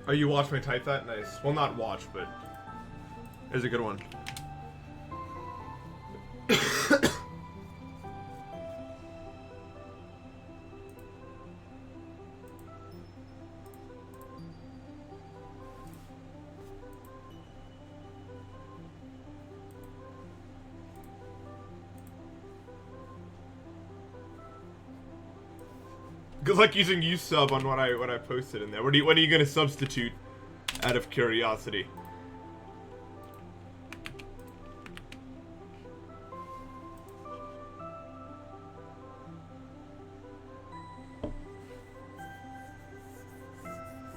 Oh, you watched me type that? Nice. Well, not watch, but it was a good one. Good luck using usub on what I posted in there. When are you gonna substitute? Out of curiosity.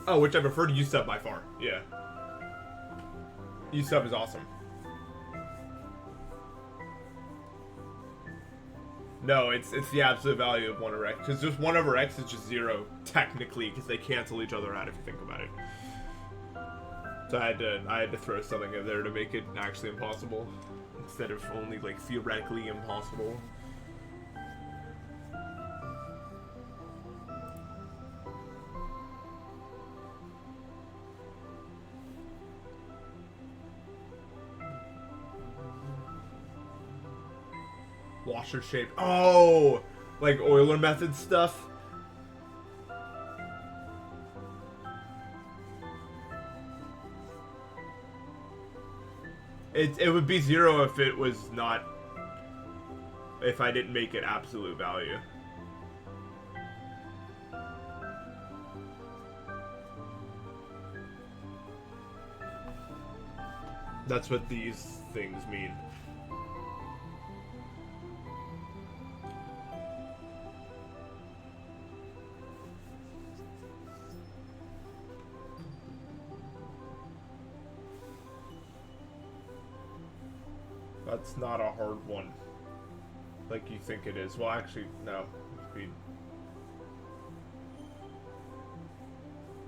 Oh, which I prefer to usub by far. Yeah. Usub is awesome. No, it's the absolute value of 1 over x. Because just 1 over x is just 0, technically, because they cancel each other out if you think about it. So I had to throw something in there to make it actually impossible. Instead of only, like, theoretically impossible. Washer shape. Oh! Like Euler method stuff? It would be 0 if it was not... If I didn't make it absolute value. That's what these things mean. That's not a hard one, like you think it is. Well, actually, no.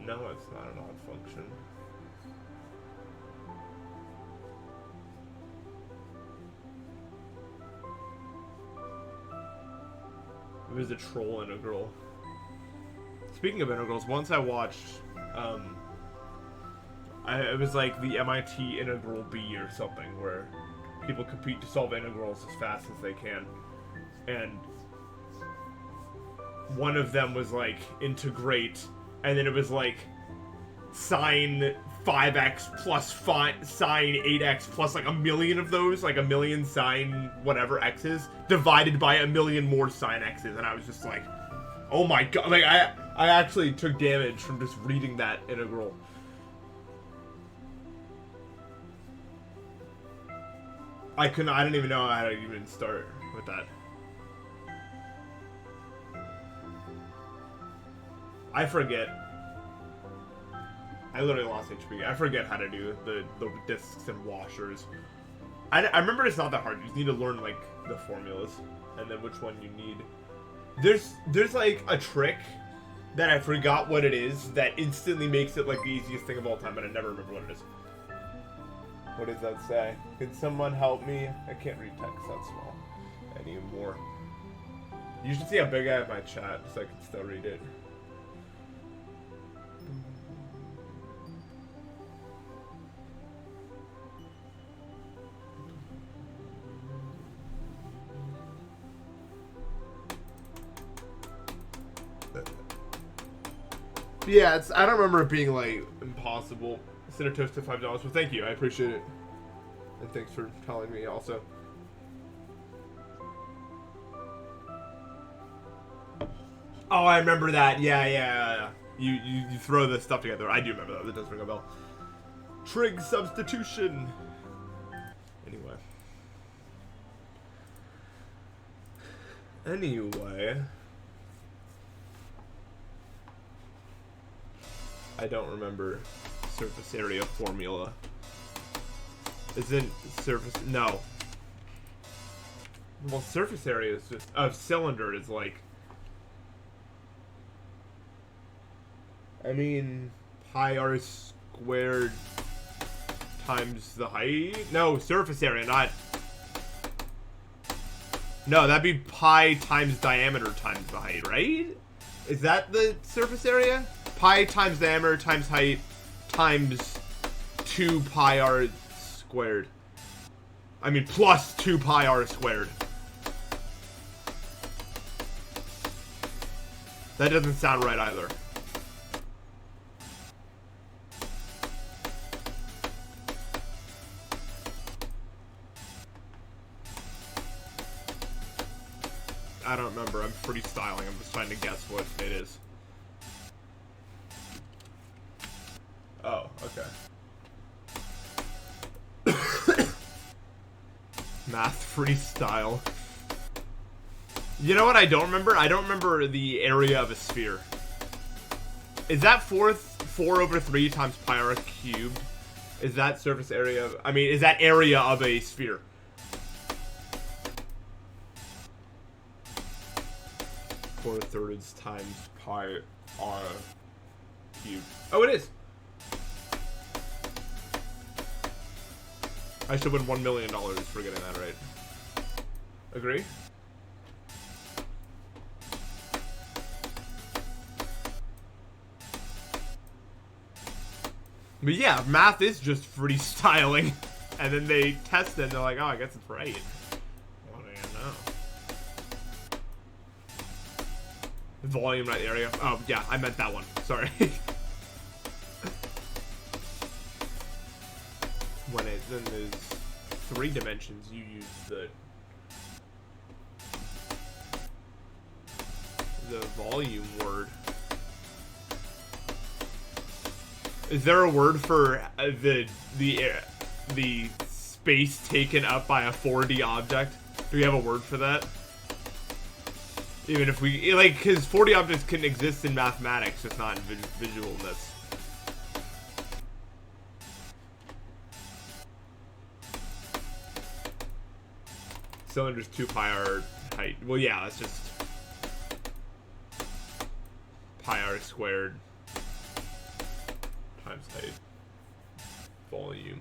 No, it's not an odd function. It was a troll integral. Speaking of integrals, once I watched, it was like the MIT integral B or something, where people compete to solve integrals as fast as they can. And one of them was like integrate, and then it was like sine 5x plus sine 8x plus like a million of those, like a million sine whatever x's, divided by a million more sine x's. And I was just like, oh my god, like I actually took damage from just reading that integral. I didn't even know how to even start with that. I forget. I literally lost HP. I forget how to do the discs and washers. I remember it's not that hard. You just need to learn like the formulas and then which one you need. There's like a trick that I forgot what it is that instantly makes it like the easiest thing of all time, but I never remember what it is. What does that say? Can someone help me? I can't read text that small anymore. You should see how big I have my chat so I can still read it. Yeah, I don't remember it being like impossible. Send a toast to $5. Well, thank you. I appreciate it. And thanks for telling me also. Oh, I remember that. Yeah. You throw the stuff together. I do remember that. That does ring a bell. Trig substitution. Anyway. I don't remember surface area formula. Isn't surface... No. Well, surface area is just... A cylinder is like... I mean... Pi r squared times the height? No, surface area, not... No, that'd be pi times diameter times the height, right? Is that the surface area? Pi times diameter times height times 2 pi r squared. I mean, plus 2 pi r squared. That doesn't sound right either. I don't remember. I'm freestyling. I'm just trying to guess what it is. Oh, okay. Math freestyle. You know what I don't remember? I don't remember the area of a sphere. Is that 4 over 3 times pi r cubed? Is that surface area of, I mean, is that area of a sphere? Four thirds times pi r cubed. Oh, it is. I should win $1 million for getting that right. Agree? But yeah, math is just freestyling. And then they test it and they're like, oh, I guess it's right. What do you know? Volume, not area. Oh, yeah, I meant that one. Sorry. When it then there's 3 dimensions, you use the volume word. Is there a word for the space taken up by a 4D object? Do we have a word for that? Even if we like, because 4D objects can exist in mathematics, just not in visualness. Cylinder's 2 pi r height. Well, yeah, that's just pi r squared times height. Volume.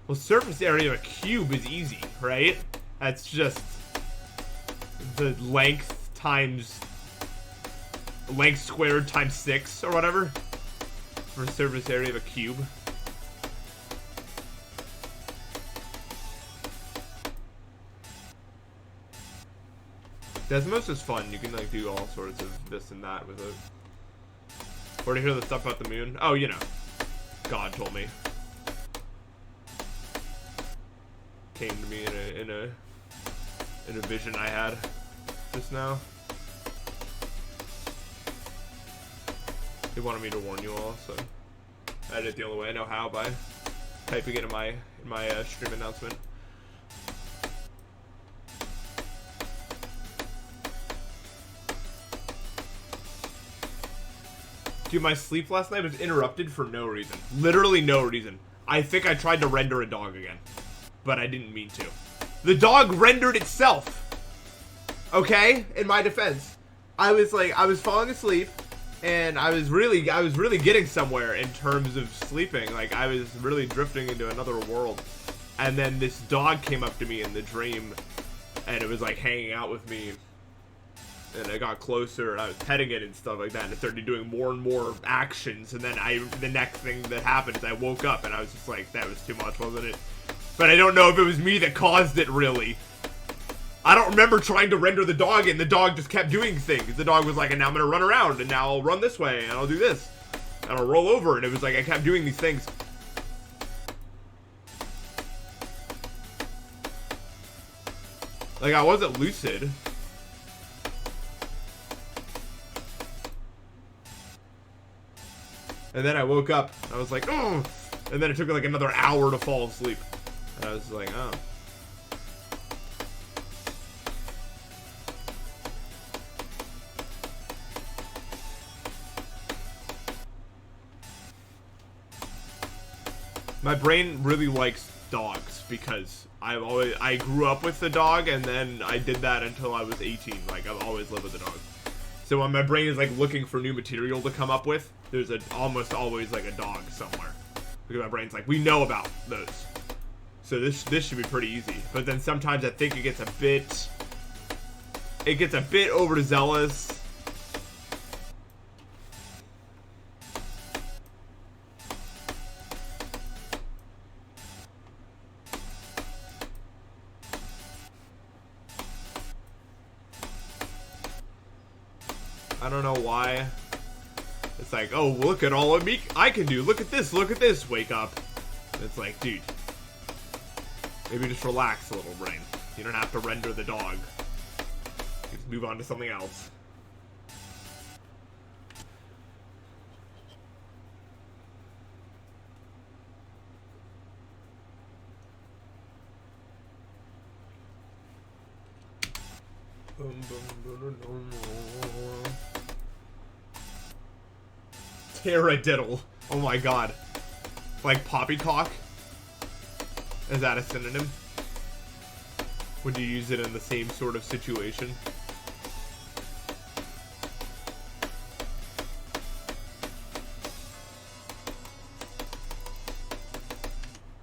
Well, surface area of a cube is easy, right? That's just the length times length squared times 6 or whatever for surface area of a cube. Desmos is fun. You can like do all sorts of this and that with it. Or to hear the stuff about the moon. Oh, you know, God told me. Came to me in a vision I had just now. He wanted me to warn you all, so I did it the only way I know how, by typing it in my stream announcement. Dude, my sleep last night was interrupted for no reason. Literally no reason. I think I tried to render a dog again, but I didn't mean to. The dog rendered itself. Okay? In my defense. I was falling asleep, and I was really getting somewhere in terms of sleeping. Like, I was really drifting into another world. And then this dog came up to me in the dream, and it was like hanging out with me. And I got closer, and I was petting it and stuff like that, and it started doing more and more actions, and then the next thing that happened is I woke up, and I was just like, that was too much, wasn't it? But I don't know if it was me that caused it, really. I don't remember trying to render the dog, and the dog just kept doing things. The dog was like, and now I'm gonna run around, and now I'll run this way, and I'll do this, and I'll roll over, and it was like, I kept doing these things. Like, I wasn't lucid. And then I woke up, and I was like, oh! And then it took like another hour to fall asleep. And I was like, oh. My brain really likes dogs because I grew up with the dog, and then I did that until I was 18. Like, I've always lived with a dog. So when my brain is like looking for new material to come up with, there's almost always like a dog somewhere. Because my brain's like, we know about those. So this should be pretty easy. But then sometimes I think it gets a bit overzealous. I don't know why. It's like, oh, look at all of me I can do. Look at this. Look at this. Wake up. It's like, dude. Maybe just relax a little, brain. You don't have to render the dog. Just move on to something else. Terradiddle. Oh my god. Like poppycock? Is that a synonym? Would you use it in the same sort of situation?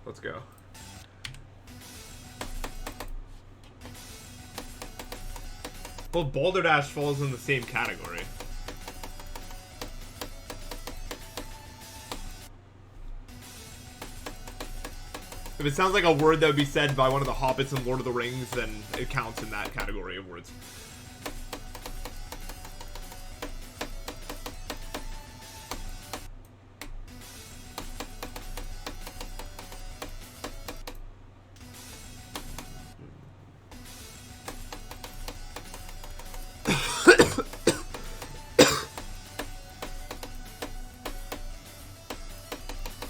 Let's go. Well, Balderdash falls in the same category. If it sounds like a word that would be said by one of the hobbits in Lord of the Rings, then it counts in that category of words.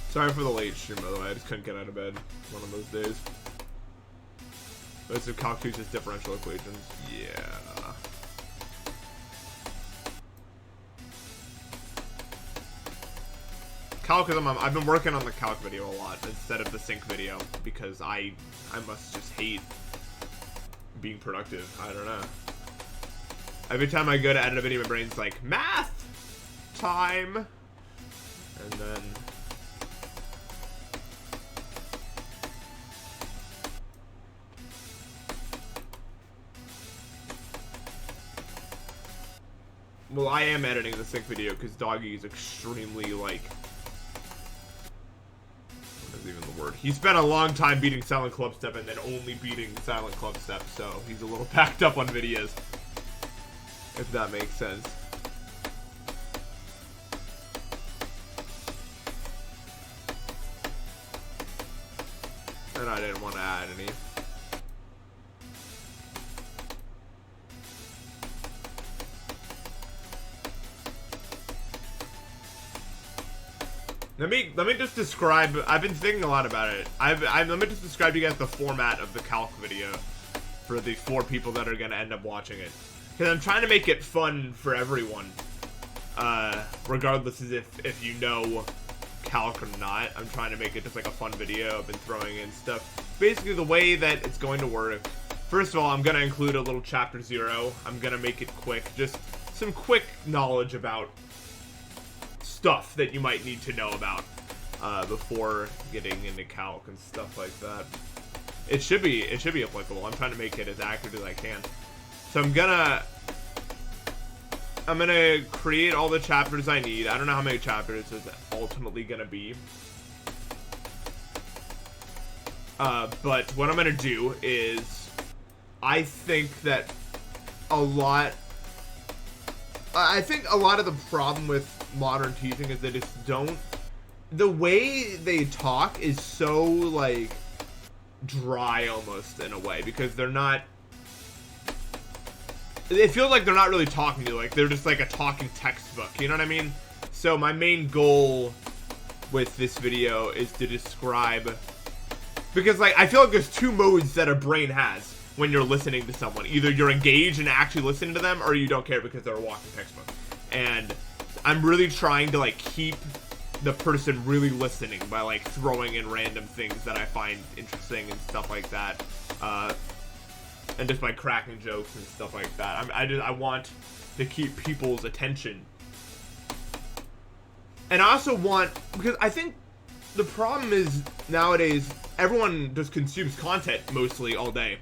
Sorry for the late stream, by the way. I just couldn't get out of bed one of those days. Most of Calc 2's just differential equations. Yeah. Calc, I've been working on the calc video a lot instead of the sync video because I must just hate being productive. I don't know. Every time I go to edit a video, my brain's like, math time! And then... Well, I am editing the sync video because Doggy is extremely, like... What is even the word? He spent a long time beating Silent Clubstep and then only beating Silent Clubstep, so he's a little packed up on videos. If that makes sense. And I didn't want to add any. Let me just describe. I've been thinking a lot about it. Let me just describe to you guys the format of the calc video for the 4 people that are gonna end up watching it. Because I'm trying to make it fun for everyone, regardless as if you know calc or not. I'm trying to make it just like a fun video. I've been throwing in stuff. Basically, the way that it's going to work. First of all, I'm gonna include a little chapter 0. I'm gonna make it quick, just some quick knowledge about stuff that you might need to know about before getting into calc and stuff like that. It should be applicable. I'm trying to make it as accurate as I can. So I'm gonna create all the chapters I need. I don't know how many chapters it's ultimately gonna be. But what I'm gonna do is, I think that a lot of the problem with modern teaching is they just don't, the way they talk is so like dry almost in a way, because they're not, it feels like they're not really talking to you, like they're just like a talking textbook, you know what I mean? So my main goal with this video is to describe, because like I feel like there's 2 modes that a brain has when you're listening to someone. Either you're engaged and actually listening to them, or you don't care because they're a walking textbook. And I'm really trying to like keep the person really listening by like throwing in random things that I find interesting and stuff like that, and just by cracking jokes and stuff like that. I want to keep people's attention, and I also want, because I think the problem is nowadays everyone just consumes content mostly all day.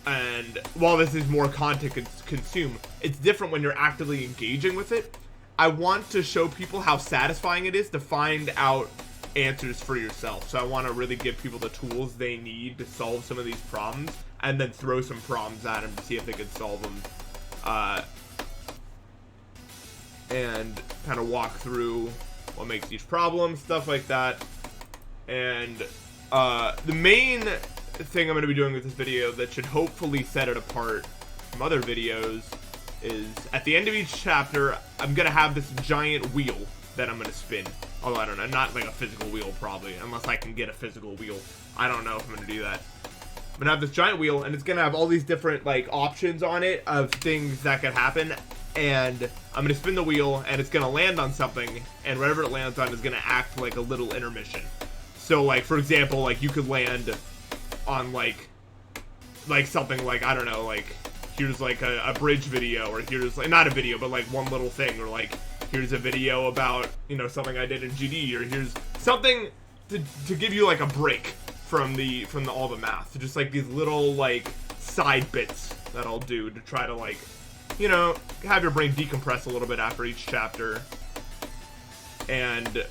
And while this is more content consume, it's different when you're actively engaging with it. I want to show people how satisfying it is to find out answers for yourself. So I want to really give people the tools they need to solve some of these problems, and then throw some problems at them to see if they can solve them. and kind of walk through what makes each problem, stuff like that. And the main thing I'm going to be doing with this video that should hopefully set it apart from other videos is at the end of each chapter, I'm going to have this giant wheel that I'm going to spin. Although I don't know, not like a physical wheel probably, unless I can get a physical wheel. I don't know if I'm going to do that. I'm going to have this giant wheel, and it's going to have all these different like options on it of things that could happen. And I'm going to spin the wheel, and it's going to land on something, and whatever it lands on is going to act like a little intermission. So like, for example, like you could land on like something like, I don't know, like here's like a bridge video, or here's like, not a video, but like one little thing, or like here's a video about, you know, something I did in GD, or here's something to give you like a break from all the math. So just like these little like side bits that I'll do to try to like, you know, have your brain decompress a little bit after each chapter. And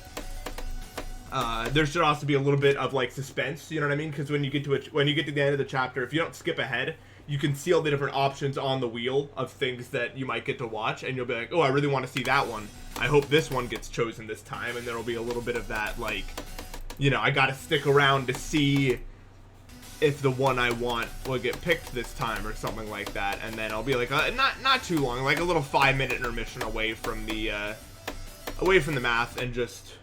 there should also be a little bit of like suspense, you know what I mean? Because when you get to the end of the chapter, if you don't skip ahead, you can see all the different options on the wheel of things that you might get to watch, and you'll be like, oh, I really want to see that one. I hope this one gets chosen this time. And there'll be a little bit of that, like, you know, I gotta stick around to see if the one I want will get picked this time, or something like that. And then I'll be like, not too long, like a little 5-minute intermission away from the math, and just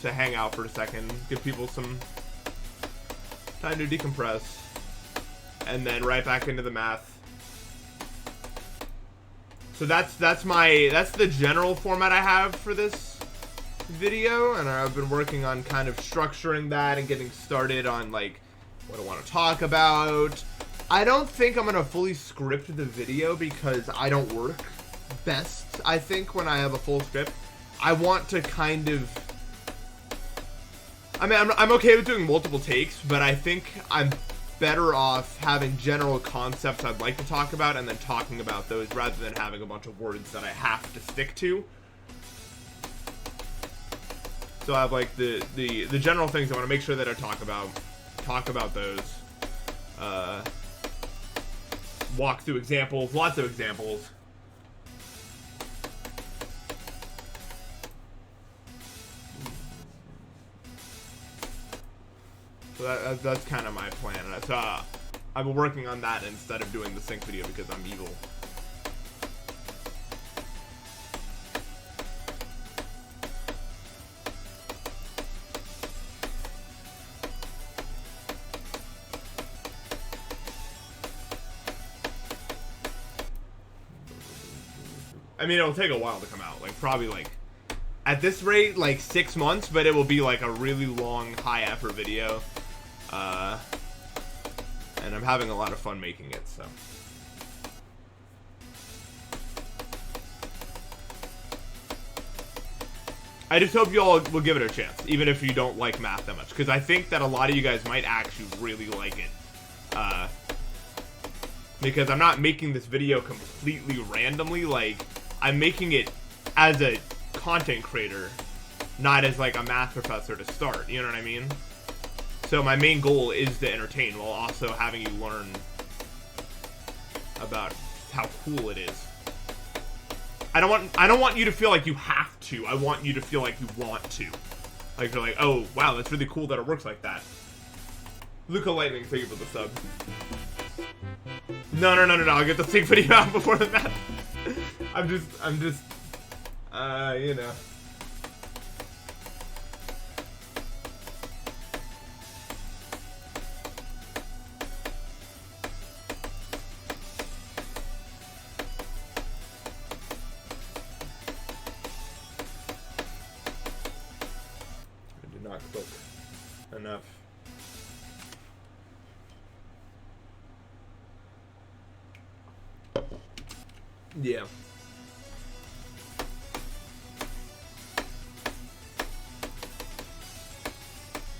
to hang out for a second, give people some time to decompress, and then right back into the math. So that's the general format I have for this video, and I've been working on kind of structuring that and getting started on like what I want to talk about. I don't think I'm gonna fully script the video because I don't work best, I think, when I have a full script. I want to kind of, I mean, I'm okay with doing multiple takes, but I think I'm better off having general concepts I'd like to talk about and then talking about those, rather than having a bunch of words that I have to stick to. So I have like the general things I want to make sure that I talk about those. Walk through examples, lots of examples. So that's kind of my plan. So I've been working on that instead of doing the sync video because I'm evil. I mean, it'll take a while to come out. Like, probably, like, at this rate, like 6 months, but it will be like a really long, high effort video. And I'm having a lot of fun making it, so. I just hope you all will give it a chance, even if you don't like math that much, because I think that a lot of you guys might actually really like it. Because I'm not making this video completely randomly, like, I'm making it as a content creator, not as like a math professor to start, you know what I mean? So my main goal is to entertain while also having you learn about how cool it is. I don't want you to feel like you have to. I want you to feel like you want to. Like you're like, oh wow, that's really cool that it works like that. Luca Lightning, thank you for the sub. No, I'll get the sync video out before the math. I'm just, you know. I did not click enough. Yeah.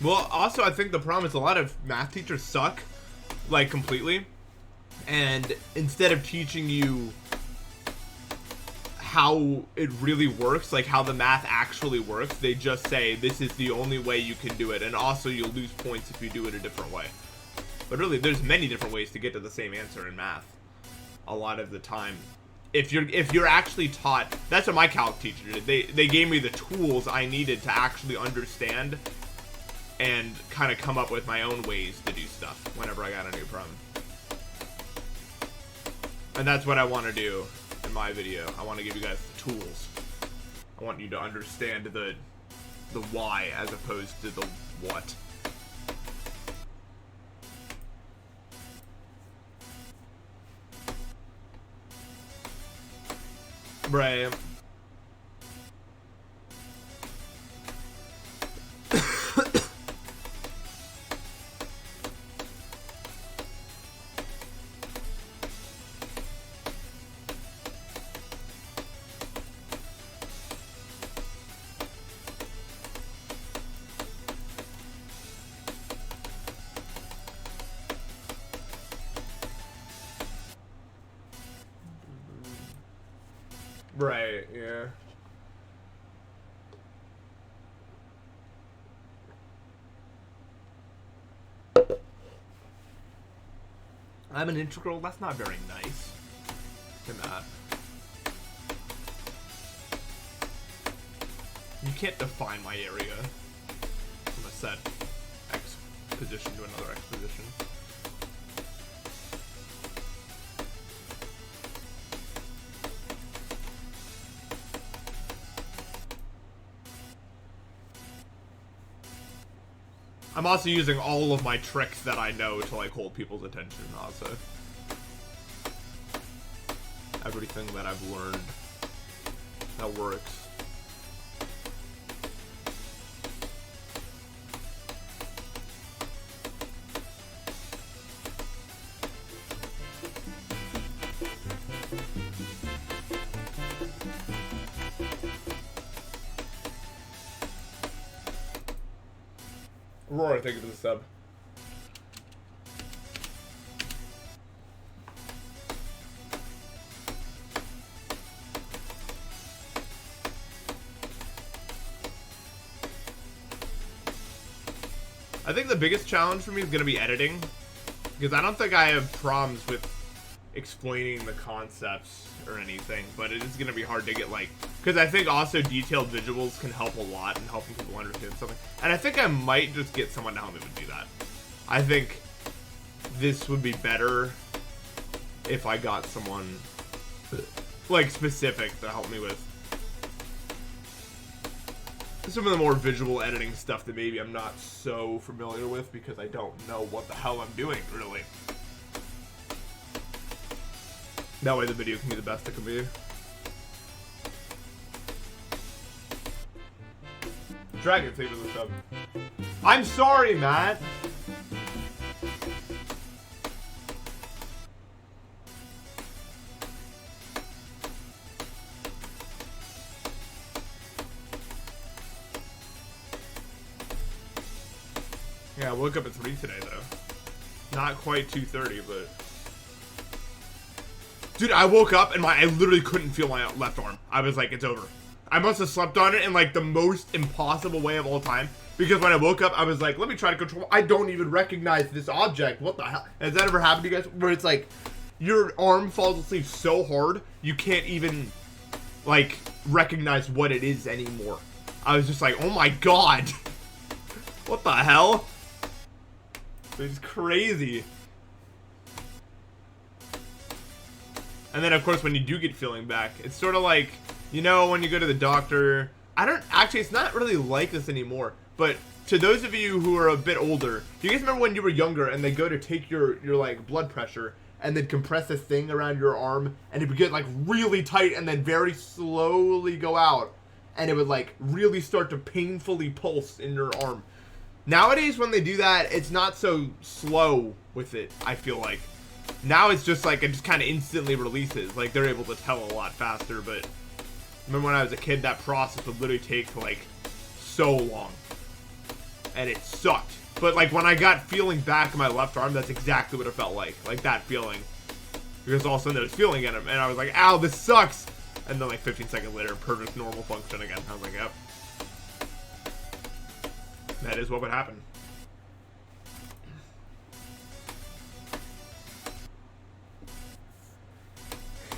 Well, also, I think the problem is a lot of math teachers suck, like, completely. And instead of teaching you how it really works, like how the math actually works, they just say, this is the only way you can do it. And also, you'll lose points if you do it a different way. But really, there's many different ways to get to the same answer in math. A lot of the time. if you're actually taught, that's what my calc teacher did. They gave me the tools I needed to actually understand and kind of come up with my own ways to do stuff whenever I got a new problem. And that's what I want to do in my video. I want to give you guys the tools. I want you to understand the why as opposed to the what. Right. Right, yeah. I'm an integral, that's not very nice. Look at that. You can't define my area from a set X position to another X position. I'm also using all of my tricks that I know to like hold people's attention also. Everything that I've learned that works. Roar, thank you for the sub. I think the biggest challenge for me is going to be editing, because I don't think I have problems with explaining the concepts or anything, but it is going to be hard to get like, because I think also detailed visuals can help a lot in helping people understand something, and I think I might just get someone to help me do that. I think this would be better if I got someone like specific to help me with some of the more visual editing stuff that maybe I'm not so familiar with because I don't know what the hell I'm doing, really. That way the video can be the best it can be. Dragon, thank you for the sub. I'm sorry, Matt! Yeah, I woke up at 3 today, though. Not quite 2:30, but... Dude, I woke up and I literally couldn't feel my left arm. I was like, it's over. I must have slept on it in like the most impossible way of all time. Because when I woke up, I was like, let me try to control. I don't even recognize this object. What the hell? Has that ever happened to you guys? Where it's like, your arm falls asleep so hard, you can't even like recognize what it is anymore. I was just like, oh my god. What the hell? It's crazy. And then, of course, when you do get feeling back, it's sort of like, you know, when you go to the doctor. Actually, it's not really like this anymore. But to those of you who are a bit older, do you guys remember when you were younger and they go to take your like, blood pressure and then compress this thing around your arm and it would get, like, really tight and then very slowly go out and it would, like, really start to painfully pulse in your arm. Nowadays, when they do that, it's not so slow with it, I feel like. Now it's just like, it just kind of instantly releases. Like, they're able to tell a lot faster, but... Remember when I was a kid, that process would literally take, like, so long. And it sucked. But, like, when I got feeling back in my left arm, that's exactly what it felt like. Like, that feeling. Because all of a sudden, there was feeling in it, and I was like, ow, this sucks! And then, like, 15 seconds later, perfect normal function again. I was like, yep. That is what would happen.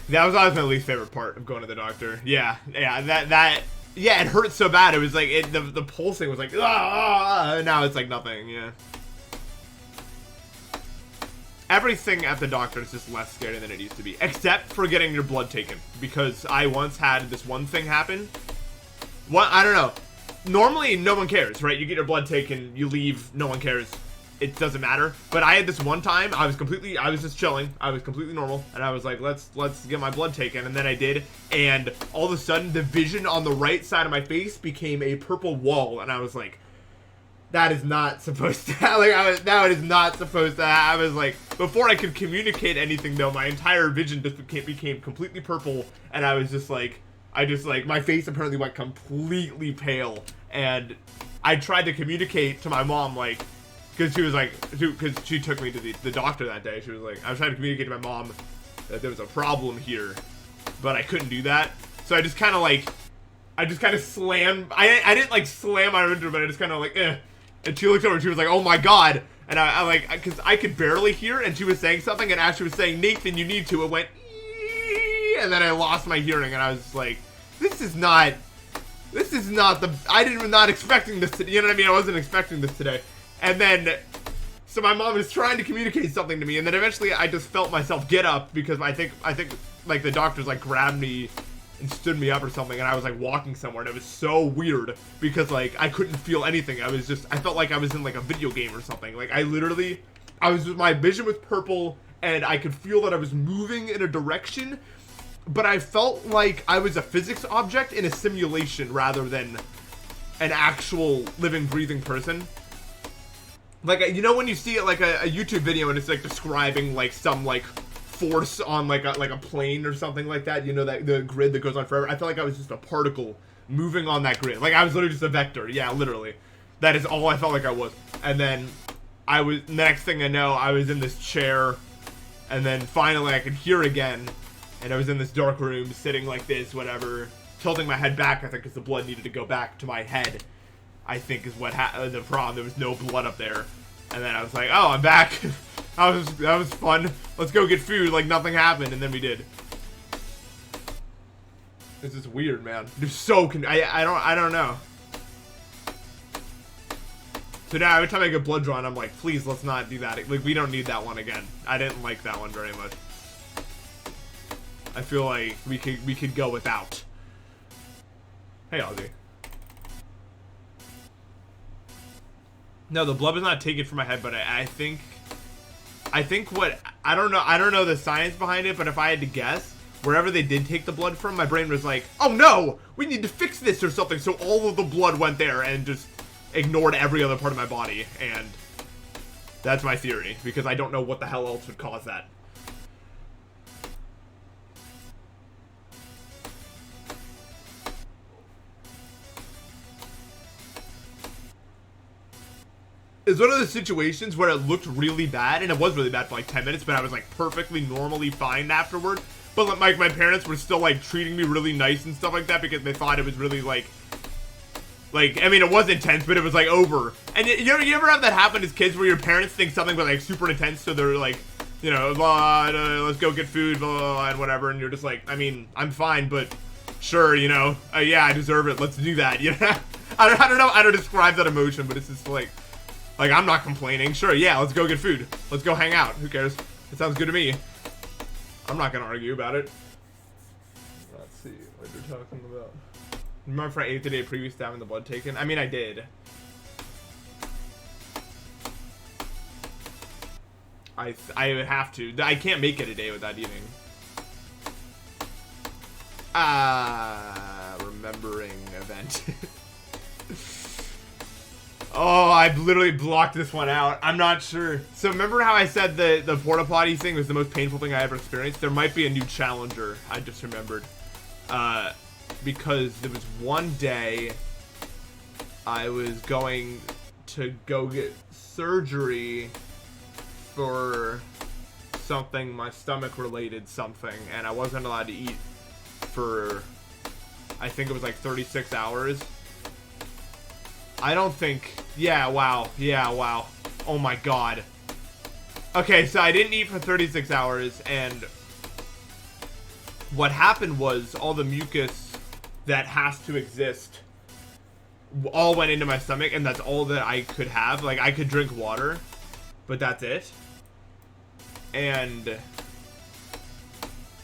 That was always my least favorite part of going to the doctor. Yeah, yeah, it hurt so bad. It was like, the pulsing was like, and now it's like nothing, yeah. Everything at the doctor is just less scary than it used to be, except for getting your blood taken, because I once had this one thing happen. I don't know. Normally, no one cares, right? You get your blood taken, you leave, no one cares. It doesn't matter. But I had this one time, I was just chilling. I was completely normal, and I was like, let's get my blood taken, and then I did, and all of a sudden, the vision on the right side of my face became a purple wall, and I was like, that is not supposed to happen. That is not supposed to happen. I was like, before I could communicate anything, though, my entire vision just became completely purple, and I was just like, my face apparently went completely pale, and I tried to communicate to my mom, like, because she was like, because she took me to the doctor that day. She was like, I was trying to communicate to my mom that there was a problem here, but I couldn't do that. So I just kind of slammed. I didn't like slam my window, but I just kind of like, eh. And she looked over and she was like, oh my god. And I like, because I could barely hear, and she was saying something, and as she was saying, Nathan, you need to, it went, ee, and then I lost my hearing, and I was like, this is not not expecting this today. You know what I mean? I wasn't expecting this today. And then, so my mom was trying to communicate something to me, and then eventually I just felt myself get up, because I think, like, the doctors, like, grabbed me and stood me up or something, and I was, like, walking somewhere, and it was so weird, because, like, I couldn't feel anything. I felt like I was in, like, a video game or something. Like, my vision was purple, and I could feel that I was moving in a direction, but I felt like I was a physics object in a simulation rather than an actual living, breathing person. Like, you know when you see it, like, a YouTube video and it's, like, describing, like, some, like, force on, like a plane or something like that, you know, that the grid that goes on forever. I felt like I was just a particle moving on that grid. Like, I was literally just a vector. Yeah, literally. That is all I felt like I was. And then, next thing I know, I was in this chair, and then finally I could hear again, and I was in this dark room, sitting like this, whatever, tilting my head back, I think, because the blood needed to go back to my head, I think is what the problem. There was no blood up there. And then I was like, oh, I'm back. that was fun. Let's go get food. Like, nothing happened. And then we did. This is weird, man. It's so I don't know. So now every time I get blood drawn, I'm like, please, let's not do that. Like, we don't need that one again. I didn't like that one very much. I feel like we could go without. Hey, Ozzy. No, the blood was not taken from my head, but I think what, I don't know the science behind it, but if I had to guess, wherever they did take the blood from, my brain was like, oh no, we need to fix this or something, so all of the blood went there and just ignored every other part of my body, and that's my theory, because I don't know what the hell else would cause that. It's one of those situations where it looked really bad, and it was really bad for like 10 minutes, but I was like perfectly normally fine afterward. But like my parents were still like treating me really nice and stuff like that, because they thought it was really like, I mean, it was intense, but it was like over. And you ever have that happen as kids where your parents think something was like super intense, so they're like, you know, blah, let's go get food, blah, blah, blah, and whatever, and you're just like, I mean, I'm fine, but sure, you know, yeah, I deserve it, let's do that, you know? I don't know how to describe that emotion, but it's just like, I'm not complaining. Sure, yeah, let's go get food. Let's go hang out. Who cares? It sounds good to me. I'm not gonna argue about it. Let's see what you're talking about. Remember if I ate the day previous to having the blood taken? I mean, I did. I would have to. I can't make it a day without eating. Remembering event. Oh, I've literally blocked this one out. I'm not sure. So remember how I said the porta potty thing was the most painful thing I ever experienced? There might be a new challenger. I just remembered. Because there was one day I was going to go get surgery for something, my stomach related something, and I wasn't allowed to eat for, I think it was like 36 hours. I don't think, yeah, wow, oh my god. Okay, so I didn't eat for 36 hours, and what happened was all the mucus that has to exist all went into my stomach, and that's all that I could have. Like, I could drink water, but that's it. And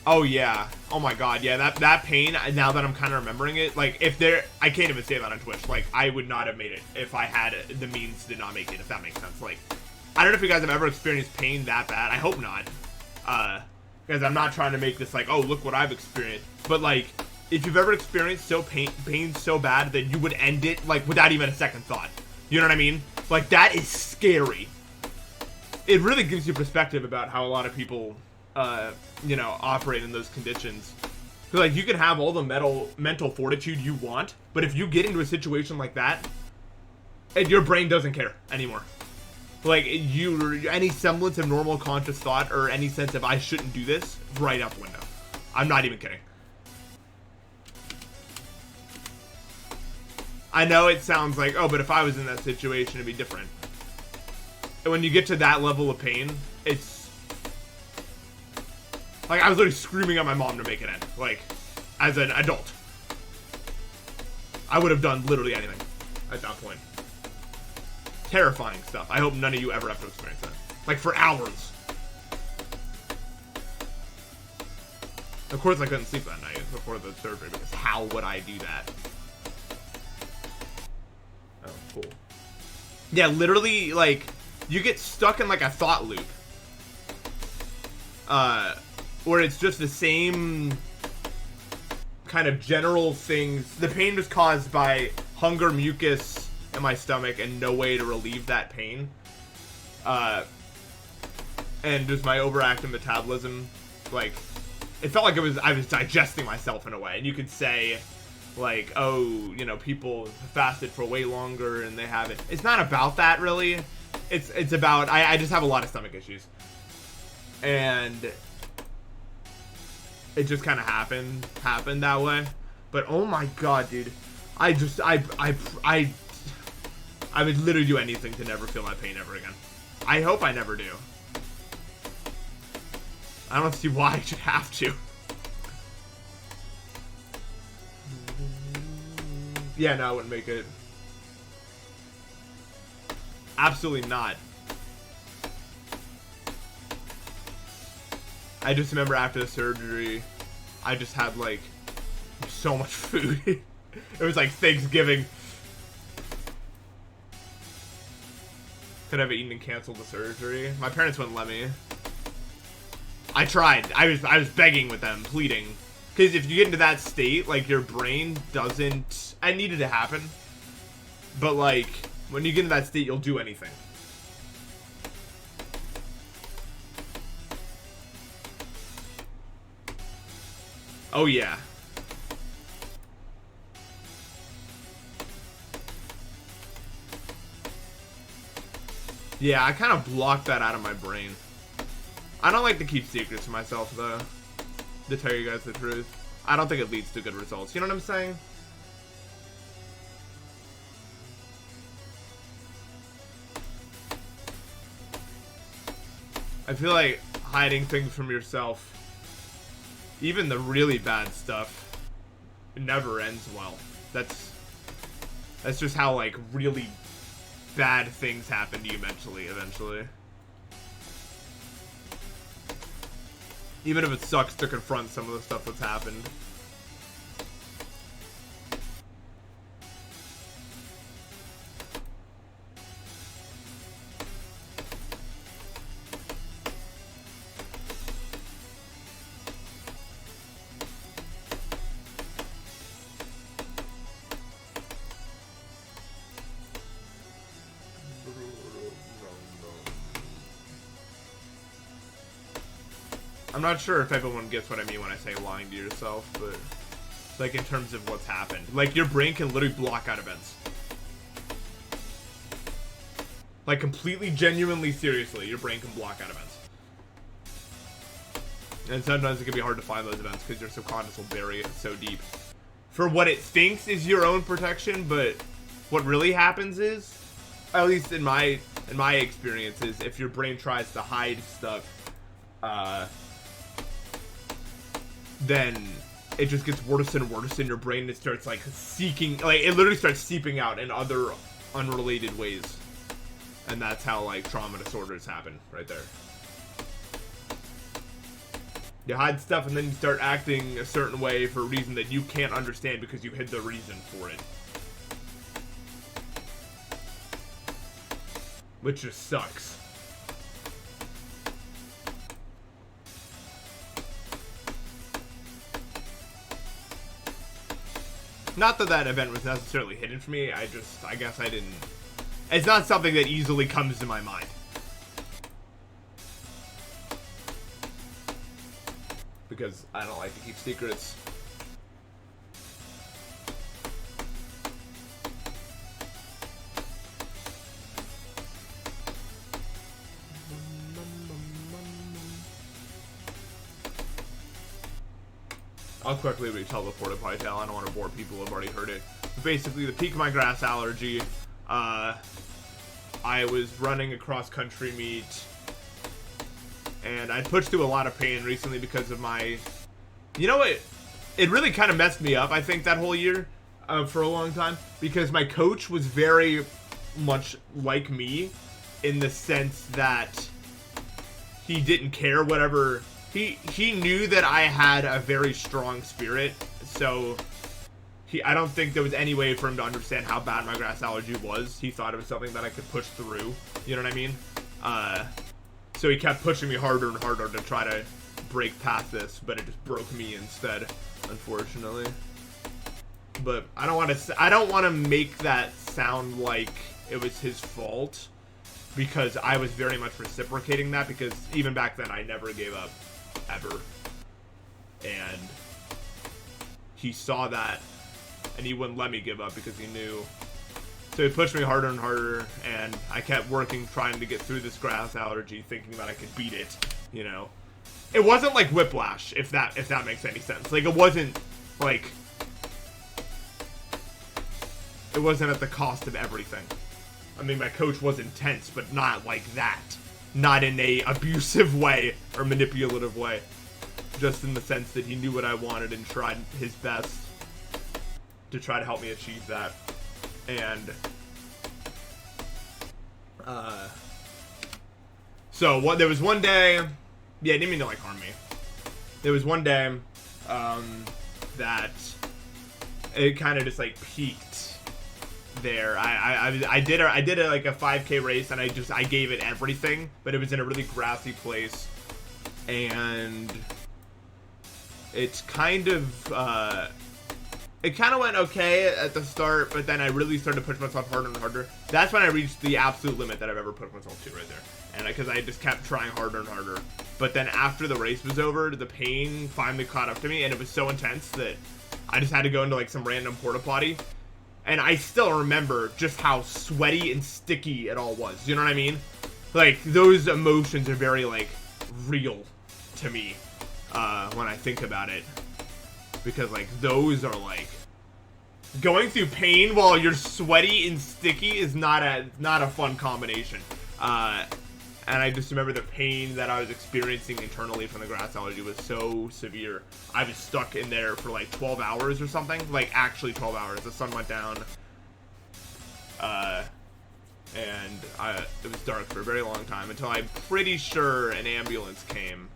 oh yeah, oh my god, yeah, that pain, now that I'm kind of remembering it, like, if there, I can't even say that on Twitch, like, I would not have made it if I had the means to not make it, if that makes sense. Like, I don't know if you guys have ever experienced pain that bad. I hope not, because I'm not trying to make this like, oh, look what I've experienced, but like, if you've ever experienced pain so bad that you would end it, like, without even a second thought, you know what I mean? Like, that is scary. It really gives you perspective about how a lot of people, you know, operate in those conditions. Cause, like, you can have all the mental fortitude you want, but if you get into a situation like that, and your brain doesn't care anymore. Like, any semblance of normal conscious thought or any sense of I shouldn't do this, right out the window. I'm not even kidding. I know it sounds like, oh, but if I was in that situation, it'd be different. And when you get to that level of pain, it's like, I was literally screaming at my mom to make it end. Like, as an adult, I would have done literally anything at that point. Terrifying stuff. I hope none of you ever have to experience that. Like, for hours. Of course I couldn't sleep that night before the surgery, because how would I do that? Oh, cool. Yeah, literally, like, you get stuck in, like, a thought loop. Where it's just the same kind of general things. The pain was caused by hunger, mucus in my stomach, and no way to relieve that pain. And just my overactive metabolism, like, it felt like I was digesting myself in a way. And you could say, like, oh, you know, people fasted for way longer and they haven't. It's not about that, really. It's about, I just have a lot of stomach issues. And it just kind of happened that way. But oh my god, dude. I would literally do anything to never feel my pain ever again. I hope I never do. I don't see why I should have to. Yeah, no, I wouldn't make it. Absolutely not. I just remember after the surgery, I just had, like, so much food. It was like Thanksgiving. Could have eaten and canceled the surgery. My parents wouldn't let me. I tried. I was begging with them, pleading. Because if you get into that state, like, your brain doesn't... I needed to happen. But, like, when you get into that state, you'll do anything. Oh, yeah. Yeah, I kind of blocked that out of my brain. I don't like to keep secrets to myself, though. To tell you guys the truth. I don't think it leads to good results. You know what I'm saying? I feel like hiding things from yourself, even the really bad stuff, never ends well. That's just how, like, really bad things happen to you mentally, eventually. Even if it sucks to confront some of the stuff that's happened. I'm not sure if everyone gets what I mean when I say lying to yourself, but, like, in terms of what's happened. Like, your brain can literally block out events. Like, completely, genuinely, seriously, your brain can block out events. And sometimes it can be hard to find those events because your subconscious will bury it so deep. For what it thinks is your own protection, but what really happens is, at least in my experiences, if your brain tries to hide stuff, then it just gets worse and worse in your brain. It starts like seeking, like it literally starts seeping out in other unrelated ways. And that's how like trauma disorders happen right there. You hide stuff and then you start acting a certain way for a reason that you can't understand because you hid the reason for it. Which just sucks. Not that that event was necessarily hidden for me, I guess I didn't... It's not something that easily comes to my mind. Because I don't like to keep secrets. I'll quickly retell the porta potty tale. I don't want to bore people who have already heard it. But basically, the peak of my grass allergy, I was running a cross-country meet, and I pushed through a lot of pain recently because of my... You know what? It really kind of messed me up, I think, that whole year, for a long time, because my coach was very much like me in the sense that he didn't care whatever... He knew that I had a very strong spirit, so I don't think there was any way for him to understand how bad my grass allergy was. He thought it was something that I could push through, you know what I mean? So he kept pushing me harder and harder to try to break past this, but it just broke me instead, unfortunately. But I don't want to make that sound like it was his fault, because I was very much reciprocating that, because even back then I never gave up. Ever. And he saw that and he wouldn't let me give up because he knew. So he pushed me harder and harder, and I kept working trying to get through this grass allergy, thinking that I could beat it, you know. It wasn't like whiplash, if that makes any sense. Like, it wasn't like, it wasn't at the cost of everything. I mean, my coach was intense, but not like that. Not in a abusive way or manipulative way. Just in the sense that he knew what I wanted and tried his best to try to help me achieve that. And so there was one day, yeah, I didn't mean to like harm me. There was one day that it kind of just like peaked there. I did like a 5K race, and I gave it everything, but it was in a really grassy place, and it's kind of went okay at the start, but then I really started to push myself harder and harder. That's when I reached the absolute limit that I've ever put myself to right there, and because I just kept trying harder and harder. But then after the race was over, the pain finally caught up to me, and it was so intense that I just had to go into like some random porta potty. And I still remember just how sweaty and sticky it all was. You know what I mean? Like, those emotions are very, like, real to me when I think about it. Because, like, those are, like... Going through pain while you're sweaty and sticky is not a fun combination. And I just remember the pain that I was experiencing internally from the grass allergy was so severe. I was stuck in there for like 12 hours or something. Like, actually 12 hours. The sun went down. And it was dark for a very long time until I'm pretty sure an ambulance came.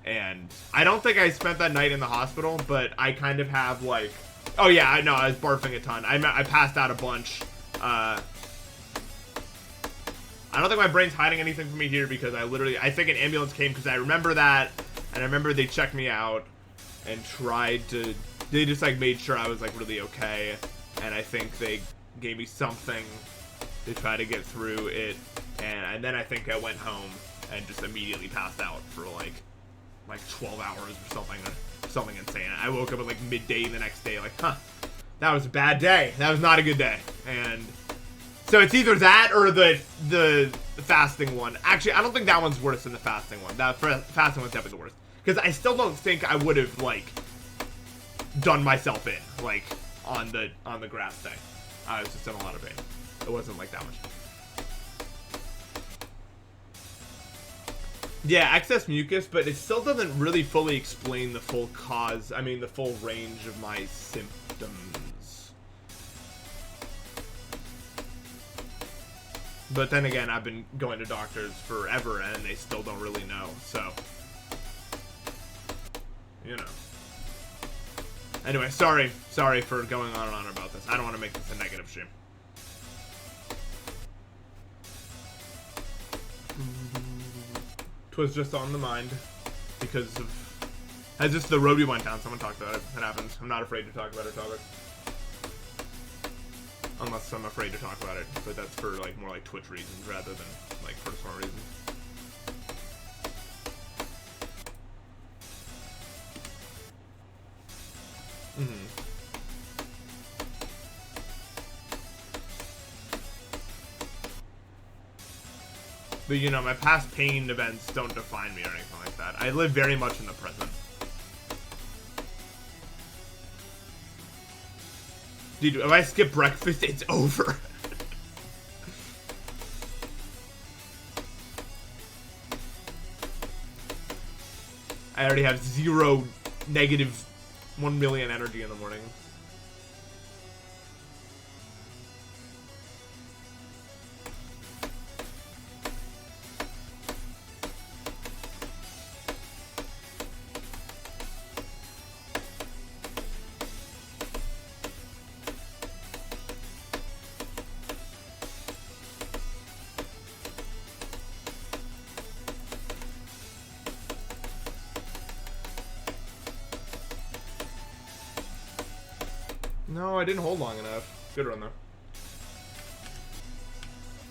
And I don't think I spent that night in the hospital, but I kind of have like... Oh yeah, I know, I was barfing a ton. I passed out a bunch. I don't think my brain's hiding anything from me here, because I think an ambulance came because I remember that, and I remember they checked me out and they just like made sure I was like really okay, and I think they gave me something to try to get through it, and then I think I went home and just immediately passed out for like 12 hours or something insane. I woke up at like midday the next day like, huh, that was a bad day. That was not a good day. And so it's either that or the fasting one. Actually, I don't think that one's worse than the fasting one. That fasting one's definitely the worst. Because I still don't think I would have, like, done myself in, like, on the grass thing. I was just in a lot of pain. It wasn't, like, that much. Yeah, excess mucus, but it still doesn't really fully explain the full cause. I mean, the full range of my symptoms. But then again, I've been going to doctors forever, and they still don't really know, so. You know. Anyway, sorry for going on and on about this. I don't want to make this a negative stream. Twas just on the mind because of as just the road we went down. Someone talked about it. It happens. I'm not afraid to talk about a topic, unless I'm afraid to talk about it. But that's for like more like Twitch reasons rather than like personal reasons. But you know, my past pain events don't define me or anything like that. I live very much in the present. Dude, if I skip breakfast, it's over. I already have zero negative 1 million energy in the morning. No, I didn't hold long enough. Good run, though.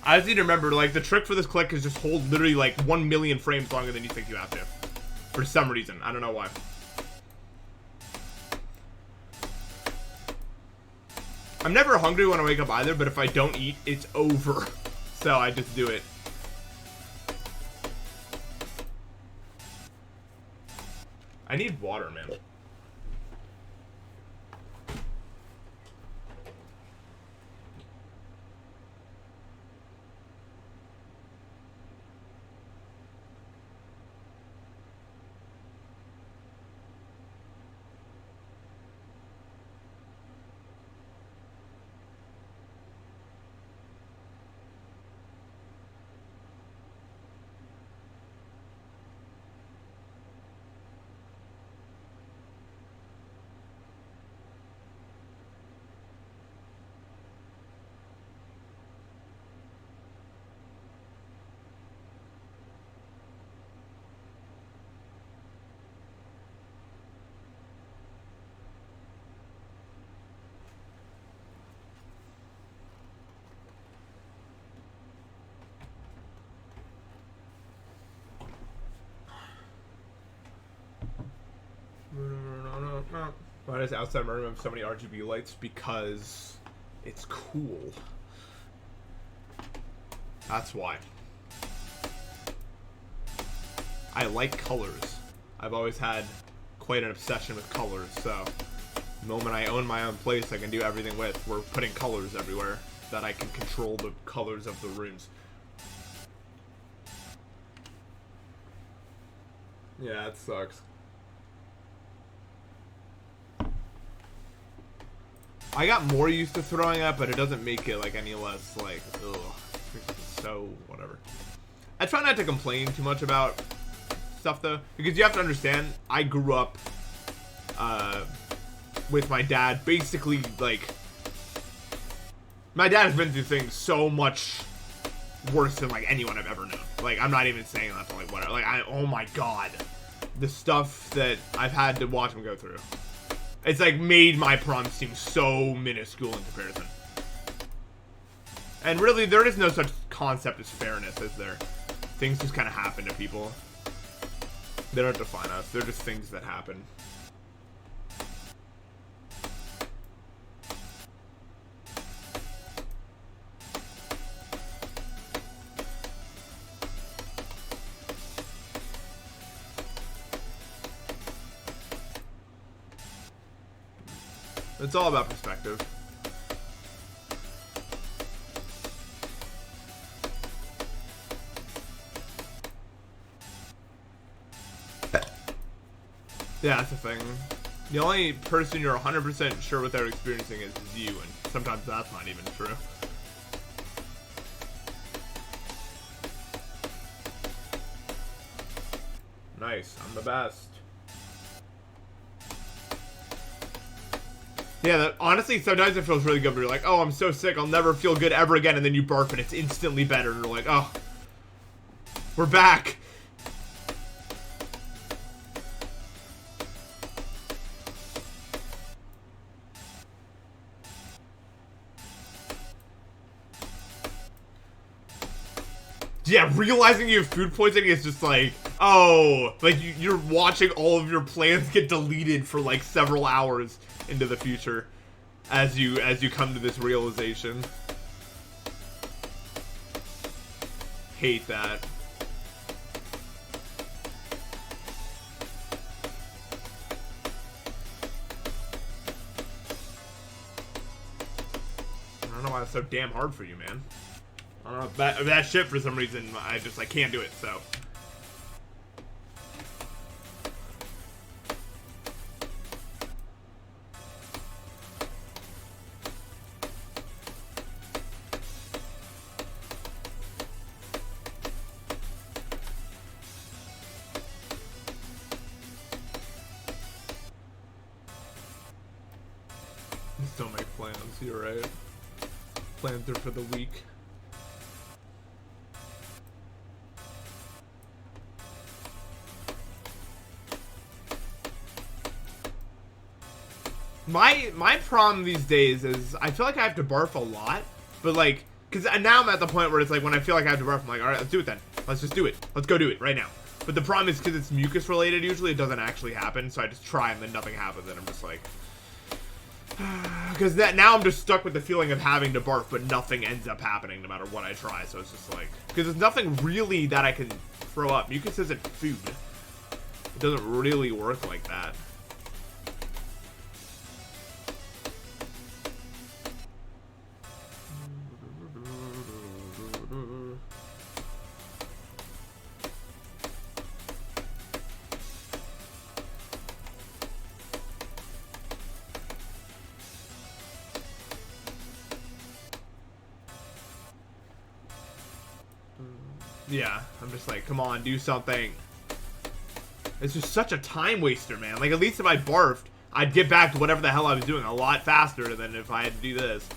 I just need to remember, like, the trick for this click is just hold literally, like, 1 million frames longer than you think you have to. For some reason. I don't know why. I'm never hungry when I wake up either, but if I don't eat, it's over. So I just do it. I need water, man. Why does outside my room have so many RGB lights? Because it's cool. That's why. I like colors. I've always had quite an obsession with colors, so the moment I own my own place I can do everything with. We're putting colors everywhere that I can control the colors of the rooms. Yeah, it sucks. I got more used to throwing up, but it doesn't make it like any less like, ugh. It's so whatever. I try not to complain too much about stuff though, because you have to understand, I grew up with my dad. Basically, like, my dad has been through things so much worse than like anyone I've ever known. Like, I'm not even saying that, but like whatever. Like, oh my god, the stuff that I've had to watch him go through. It's like made my prom seem so minuscule in comparison. And really, there is no such concept as fairness, is there? Things just kind of happen to people. They don't define us. They're just things that happen. It's all about perspective. Yeah, that's the thing. The only person you're 100% sure what they're experiencing is you, and sometimes that's not even true. Nice, I'm the best. Yeah, that, honestly, sometimes it feels really good, but you're like, oh, I'm so sick, I'll never feel good ever again, and then you barf and it's instantly better, and you're like, oh, we're back. Yeah, realizing you have food poisoning is just like, oh, like you're watching all of your plans get deleted for like several hours into the future as you come to this realization. Hate that. I don't know why it's so damn hard for you, man. I don't know, that shit for some reason, I can't do it, so. Still make plans, you're right. Plans are for the week. My problem these days is I feel like I have to barf a lot, but like, cause now I'm at the point where it's like when I feel like I have to barf, I'm like, all right, let's do it then. Let's just do it. Let's go do it right now. But the problem is because it's mucus related, usually it doesn't actually happen. So I just try and then nothing happens, and I'm just like, because now I'm just stuck with the feeling of having to barf, but nothing ends up happening no matter what I try. So it's just like, because there's nothing really that I can throw up. Mucus isn't food. It doesn't really work like that. Yeah, I'm just like, come on, do something. It's just such a time waster, man. Like, at least if I barfed, I'd get back to whatever the hell I was doing a lot faster than if I had to do this.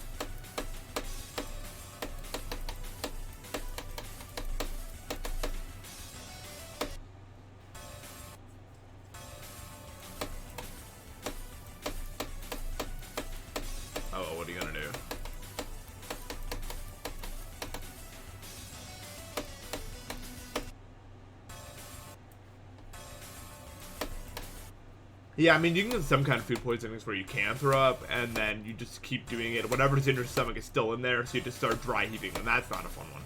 Oh, what are you gonna do? Yeah, I mean, you can get some kind of food poisonings where you can throw up, and then you just keep doing it. Whatever's in your stomach is still in there, so you just start dry heaving, and that's not a fun one.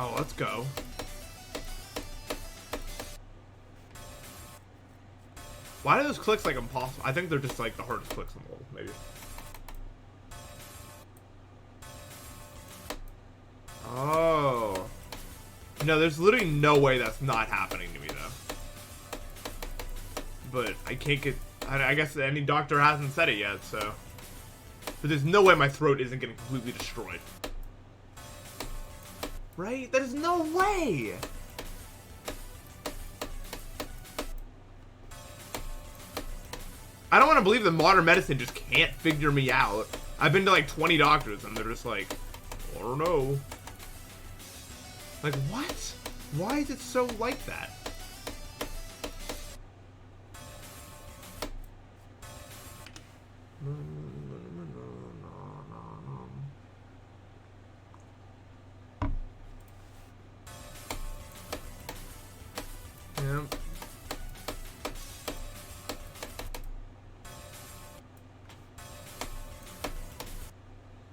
Oh, let's go. Why do those clicks like impossible? I think they're just like the hardest clicks in the world, maybe. Oh. No, there's literally no way that's not happening to me, though. But I can't get... I guess any doctor hasn't said it yet, so... But there's no way my throat isn't getting completely destroyed. Right? There's no way! I don't want to believe that modern medicine just can't figure me out. I've been to like 20 doctors and they're just like, I don't know. Like, what? Why is it so like that?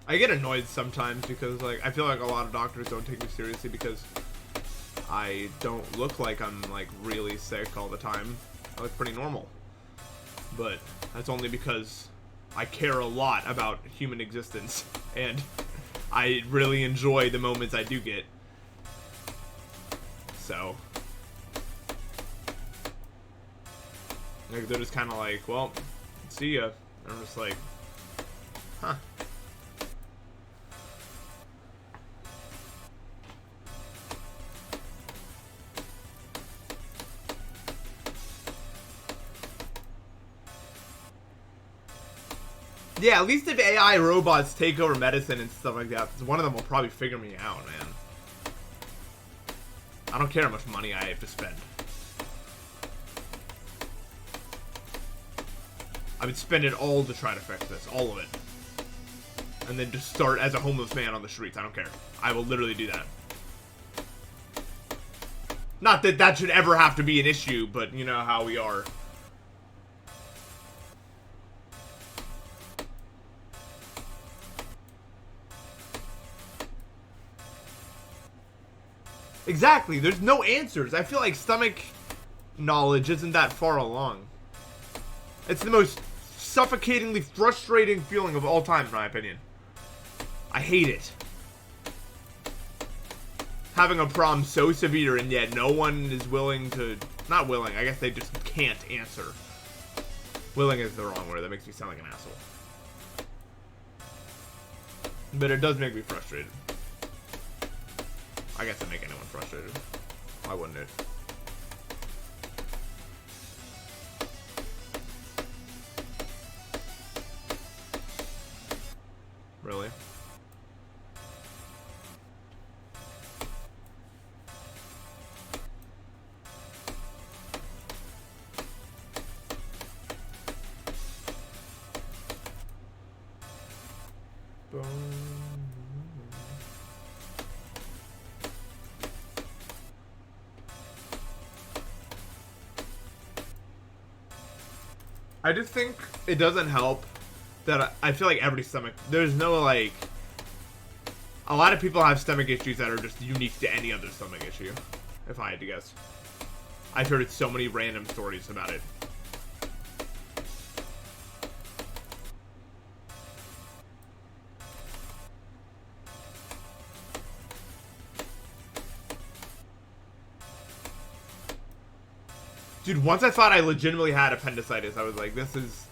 I get annoyed sometimes because, like, I feel like a lot of doctors don't take me seriously because I don't look like I'm, like, really sick all the time. I look pretty normal. But that's only because I care a lot about human existence, and I really enjoy the moments I do get. So, like, they're just kind of like, well, see ya. And I'm just like, huh. Yeah, at least if AI robots take over medicine and stuff like that, one of them will probably figure me out, man. I don't care how much money I have to spend. I would spend it all to try to fix this. All of it. And then just start as a homeless man on the streets. I don't care. I will literally do that. Not that that should ever have to be an issue, but you know how we are. Exactly. There's no answers. I feel like stomach knowledge isn't that far along. It's the most suffocatingly frustrating feeling of all time, in my opinion. I hate it. Having a problem so severe and yet no one is willing to... Not willing, I guess they just can't answer. Willing is the wrong word. That makes me sound like an asshole. But it does make me frustrated. I guess it'd make anyone frustrated. Why wouldn't it? Really? I just think it doesn't help that I feel like every stomach, there's no like, a lot of people have stomach issues that are just unique to any other stomach issue, if I had to guess. I've heard so many random stories about it. Dude, once I thought I legitimately had appendicitis, I was like, this is...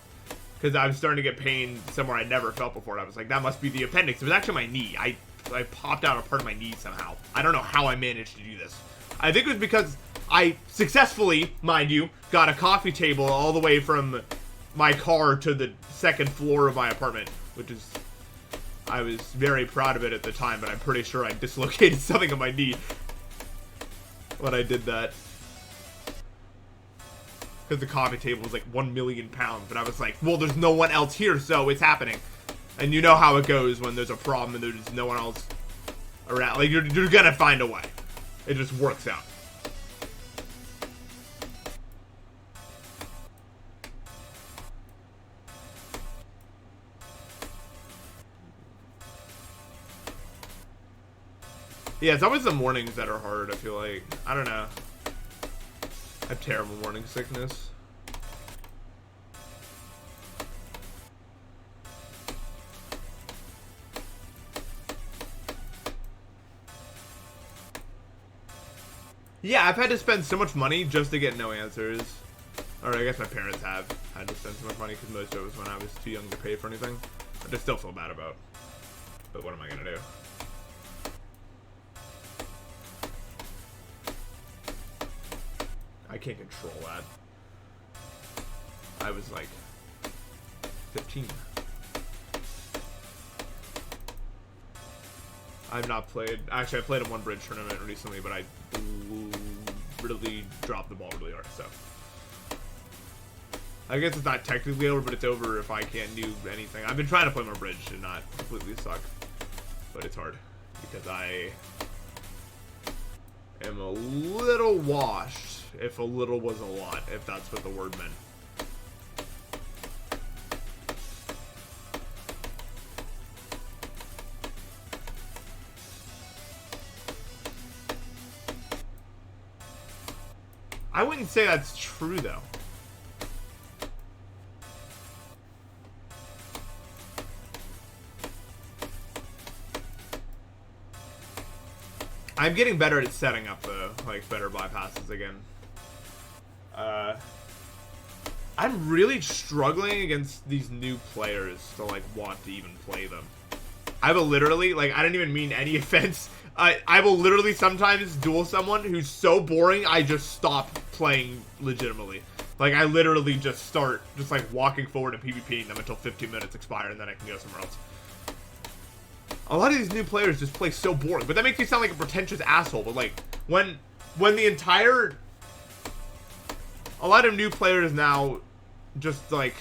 Because I was starting to get pain somewhere I never felt before. And I was like, that must be the appendix. It was actually my knee. I popped out a part of my knee somehow. I don't know how I managed to do this. I think it was because I successfully, mind you, got a coffee table all the way from my car to the second floor of my apartment. Which is... I was very proud of it at the time, but I'm pretty sure I dislocated something on my knee when I did that. Because the coffee table was like 1 million pounds. But I was like, well, there's no one else here, so it's happening. And you know how it goes when there's a problem and there's no one else around. Like, you're gonna find a way. It just works out. Yeah, it's always the mornings that are hard, I feel like. I don't know. I have terrible morning sickness. Yeah, I've had to spend so much money just to get no answers. Or I guess my parents have had to spend so much money because most of it was when I was too young to pay for anything. Which I still feel bad about. But what am I gonna do? I can't control that. I was like 15. I've not played. Actually, I played in one bridge tournament recently, but I really dropped the ball really hard. So I guess it's not technically over, but it's over if I can't do anything. I've been trying to play more bridge and not completely suck, but it's hard because I am a little washed. If a little was a lot, if that's what the word meant. I wouldn't say that's true, though. I'm getting better at setting up the, like, better bypasses again. I'm really struggling against these new players to, like, want to even play them. I will literally, like, I don't even mean any offense. I will literally sometimes duel someone who's so boring, I just stop playing legitimately. Like, I literally just start, just, like, walking forward and PvPing them until 15 minutes expire, and then I can go somewhere else. A lot of these new players just play so boring, but that makes me sound like a pretentious asshole, but, like, when the entire... A lot of new players now just, like...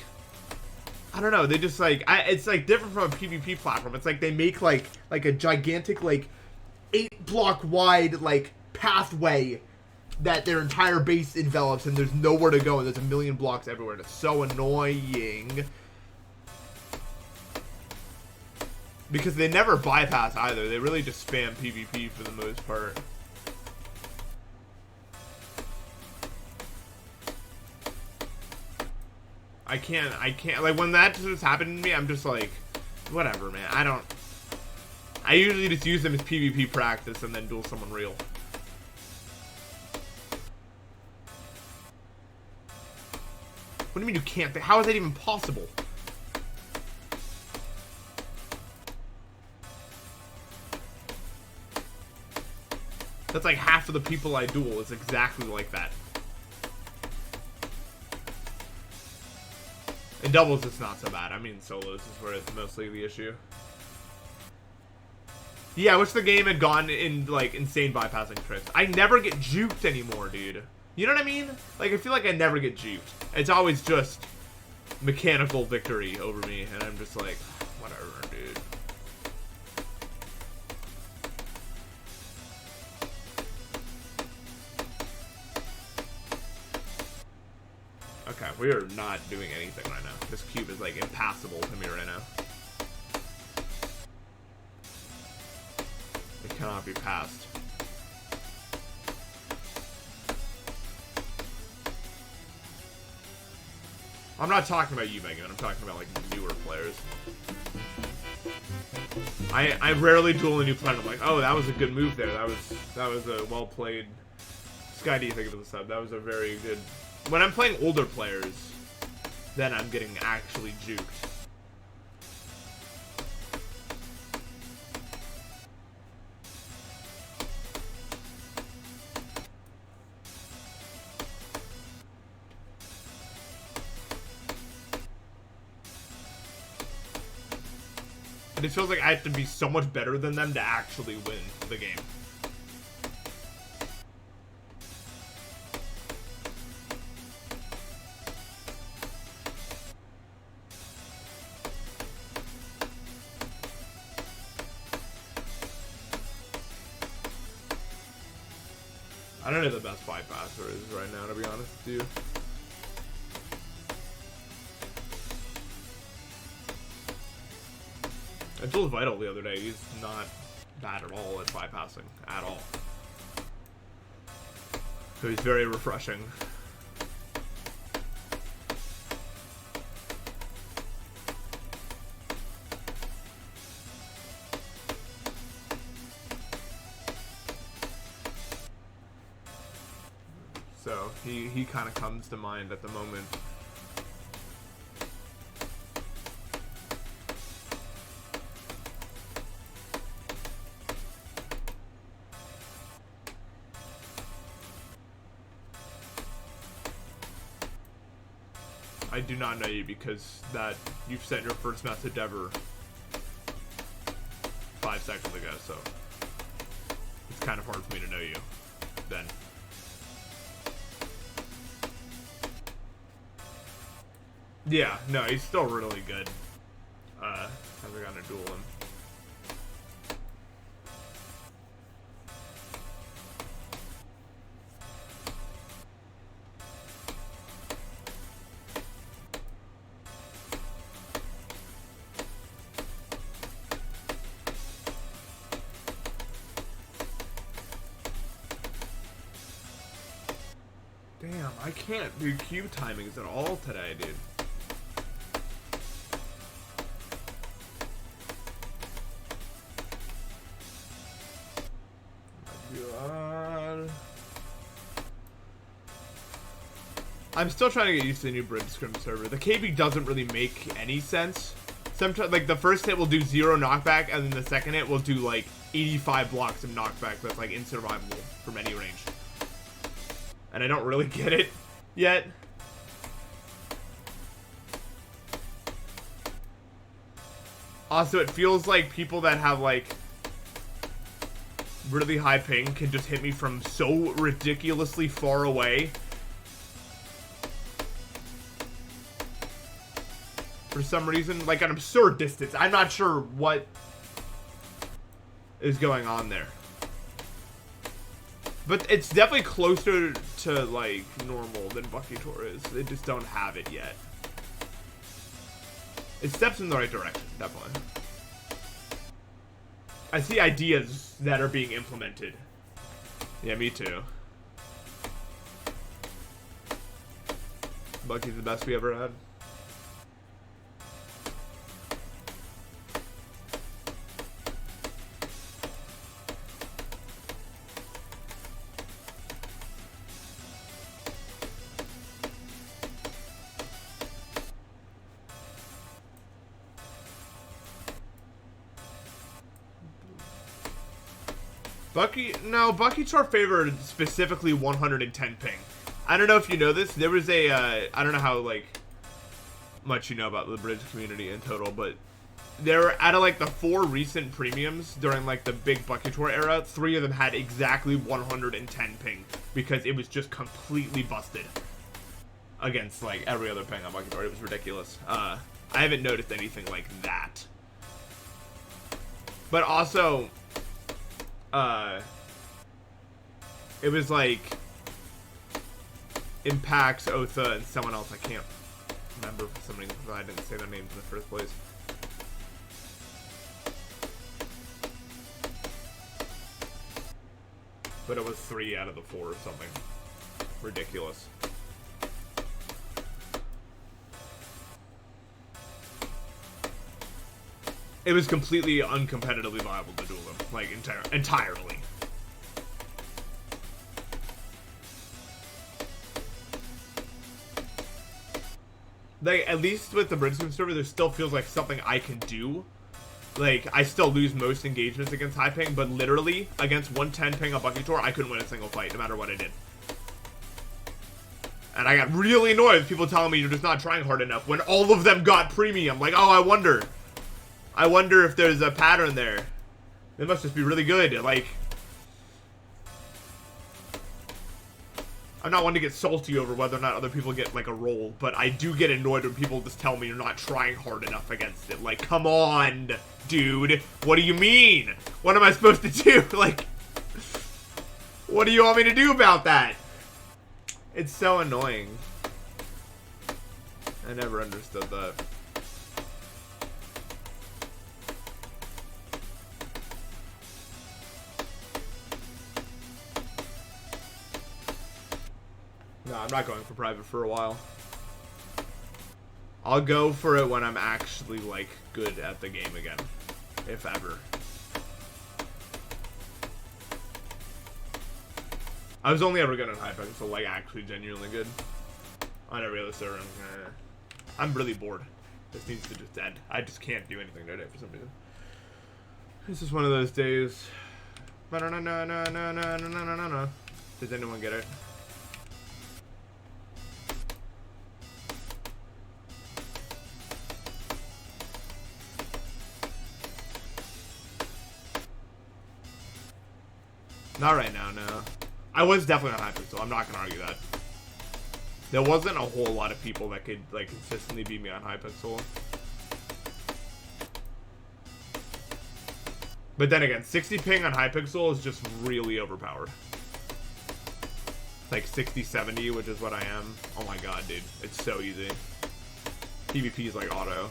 I don't know, they just, like... it's, like, different from a PvP platform. It's like they make, like a gigantic, like, 8-block wide, like, pathway that their entire base envelops, and there's nowhere to go, and there's a million blocks everywhere, and it's so annoying. Because they never bypass either. They really just spam PvP for the most part. I can't, like, when that just happened to me, I'm just like, whatever, man. I usually just use them as PvP practice and then duel someone real. What do you mean you can't? How is that even possible? That's like half of the people I duel is exactly like that. In doubles, it's not so bad. I mean, solos is where it's mostly the issue. Yeah, I wish the game had gone in, like, insane bypassing tricks. I never get juked anymore, dude. You know what I mean? Like, I feel like I never get juked. It's always just mechanical victory over me, and I'm just like, whatever, dude. Okay, we are not doing anything right now. This cube is, like, impassable to me right now. It cannot be passed. I'm not talking about you, Megan. I'm talking about, like, newer players. I rarely duel a new player. I'm like, oh, that was a good move there. That was a well played. Sky, do you think of the sub? That was a very good. When I'm playing older players, then I'm getting actually juked. It feels like I have to be so much better than them to actually win the game. I don't know who the best bypasser is right now, to be honest with you. I told Vital the other day, he's not bad at all at bypassing, at all. So he's very refreshing. So he kind of comes to mind at the moment. I do not know you because that you've sent your first message ever 5 seconds ago, so it's kind of hard for me to know you then. Yeah, no, he's still really good. Haven't gotten to duel him. can't do cube timings at all today, dude. I'm still trying to get used to the new Bridge Scrim server. The KB doesn't really make any sense. Sometimes, like, the first hit will do 0 knockback, and then the second hit will do, like, 85 blocks of knockback that's, like, insurvivable from any range. And I don't really get it yet. Also, it feels like people that have, like, really high ping can just hit me from so ridiculously far away. For some reason, like an absurd distance. I'm not sure what is going on there. But it's definitely closer to, like, normal than Buckytor is. They just don't have it yet. It steps in the right direction, definitely. I see ideas that are being implemented. Yeah, me too. Bucky's the best we ever had. Buckytor favored specifically 110 ping. I don't know if you know this. There was a, I don't know how, like, much you know about the Bridge community in total, but there were, out of, like, the 4 recent premiums during, like, the big Buckytor era, 3 of them had exactly 110 ping, because it was just completely busted against, like, every other ping on Buckytor. It was ridiculous. I haven't noticed anything like that. But also, it was like Impacts, Otha, and someone else. I can't remember for some reason because I didn't say their names in the first place. But it was 3 out of the 4 or something. Ridiculous. It was completely uncompetitively viable to duel them, like, entirely. Like, at least with the Bridge Scrim server, there still feels like something I can do. Like, I still lose most engagements against high ping, but literally, against 110 ping on Buckytor, I couldn't win a single fight, no matter what I did. And I got really annoyed with people telling me you're just not trying hard enough when all of them got premium. Like, oh, I wonder if there's a pattern there. They must just be really good. Like, I'm not one to get salty over whether or not other people get, like, a roll, but I do get annoyed when people just tell me you're not trying hard enough against it. Like, come on, dude. What do you mean? What am I supposed to do? Like, what do you want me to do about that? It's so annoying. I never understood that. No, I'm not going for private for a while. I'll go for it when I'm actually, like, good at the game again. If ever. I was only ever good on Hypex, so, like, actually genuinely good. On every other server, I'm really bored. This needs to just end. I just can't do anything today for some reason. This is one of those days. Does anyone get it? Not right now, no. I was definitely on Hypixel, I'm not gonna argue that. There wasn't a whole lot of people that could, like, consistently beat me on Hypixel. But then again, 60 ping on Hypixel is just really overpowered. Like 60, 70, which is what I am. Oh my god, dude. It's so easy. PvP is like auto.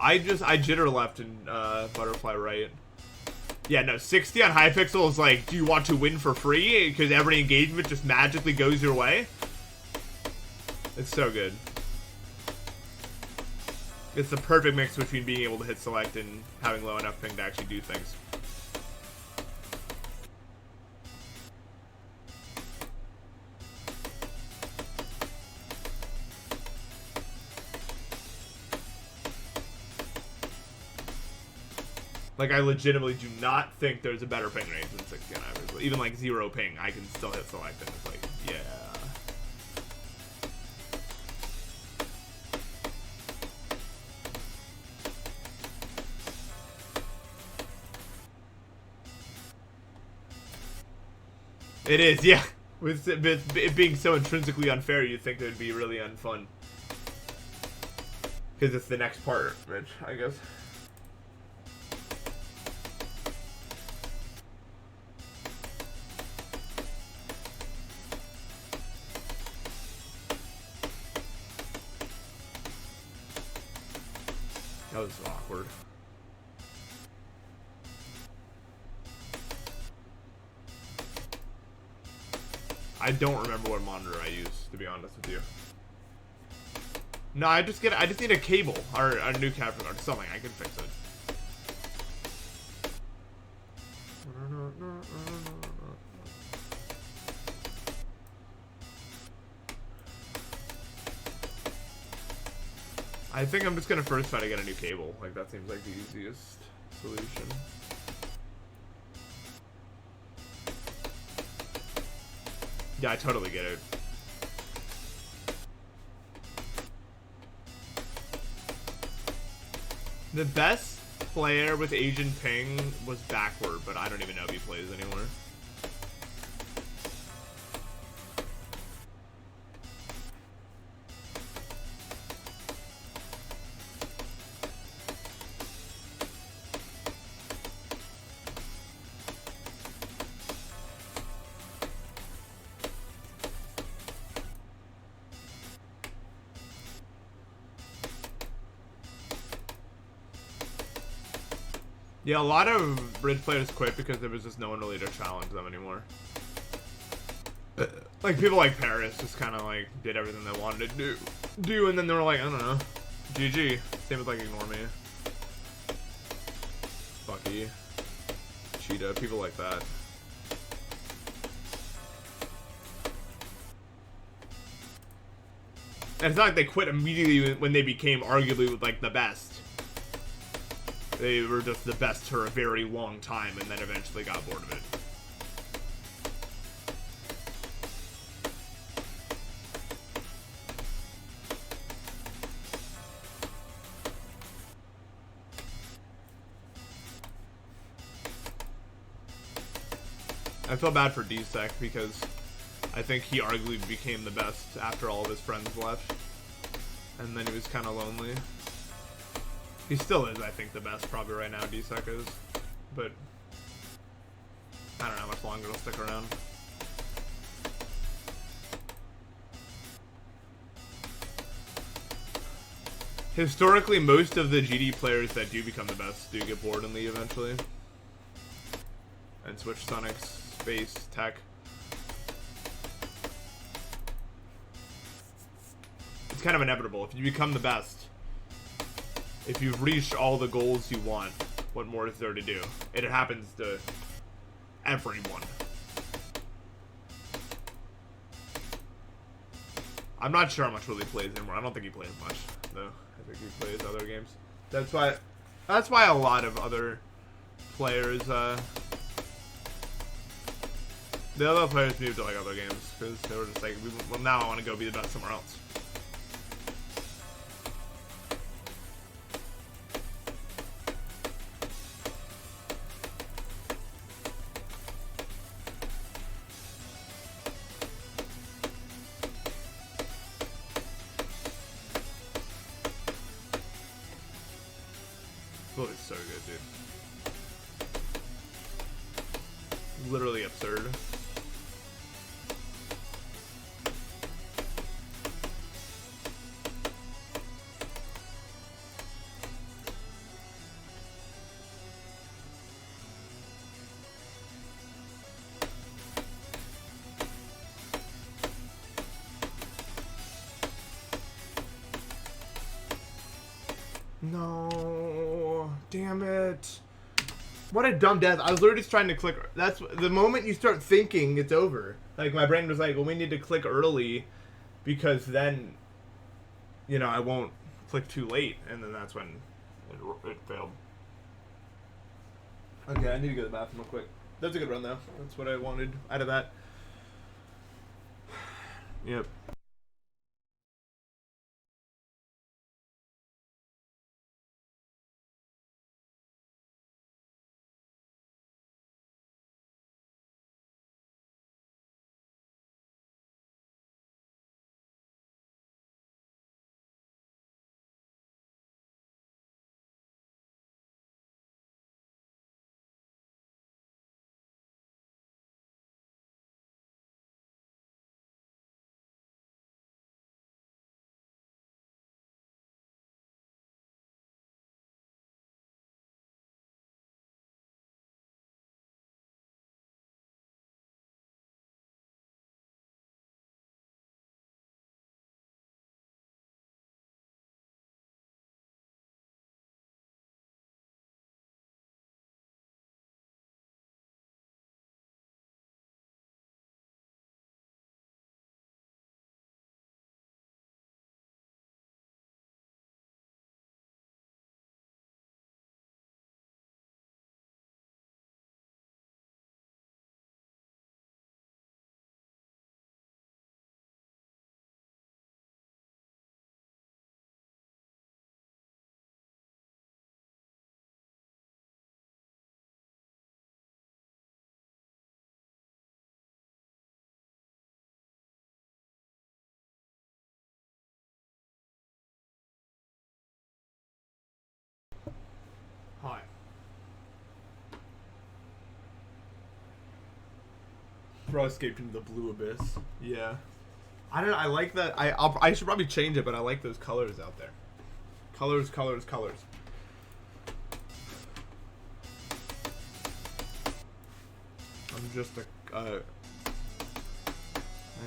I jitter left and butterfly right. Yeah, no, 60 on Hypixel is like, do you want to win for free? Because every engagement just magically goes your way. It's so good. It's the perfect mix between being able to hit select and having low enough ping to actually do things. Like, I legitimately do not think there's a better ping range than 60 on Hypixel. Even like 0 ping, I can still hit select and it's like, yeah. It is, yeah. With it being so intrinsically unfair, you'd think it would be really unfun. Because it's the next part, Rich, I guess. That was awkward. I don't remember what monitor I use, to be honest with you. No, I just need a cable or a new capture card, something. I can fix it. I think I'm just gonna first try to get a new cable. Like, that seems like the easiest solution. Yeah, I totally get it. The best player with Asian ping was Backward, but I don't even know if he plays anymore. Yeah, a lot of bridge players quit because there was just no one really to challenge them anymore. Like, people like Paris just kind of, like, did everything they wanted to do, and then they were like, I don't know, GG. Same with, like, Ignore Me. Bucky. Cheetah, people like that. And it's not like they quit immediately when they became arguably, like, the best. They were just the best for a very long time and then eventually got bored of it. I feel bad for D-Sec because I think he arguably became the best after all of his friends left. And then he was kind of lonely. He still is, I think, the best probably right now, D-Sec is. But I don't know how much longer he'll stick around. Historically, most of the GD players that do become the best do get bored and leave eventually. And switch Sonic's space tech. It's kind of inevitable. If you become the best, if you've reached all the goals you want, what more is there to do? It happens to everyone. I'm not sure how much Willie plays anymore. I don't think he plays much, though. I think he plays other games. That's why a lot of other players, the other players moved to like other games because they were just like, well, now I want to go be the best somewhere else. Oh, it's so good, dude. Literally absurd. No. Damn it. What a dumb death. I was literally just trying to click. That's the moment you start thinking it's over. Like, my brain was like, well, we need to click early because then, you know, I won't click too late. And then that's when it failed. Okay, I need to go to the bathroom real quick. That's a good run, though. That's what I wanted out of that. Yep. Hi. Bro escaped into the blue abyss. Yeah. I don't know. I like that. I should probably change it, but I like those colors out there. Colors, colors, colors. I'm just a. I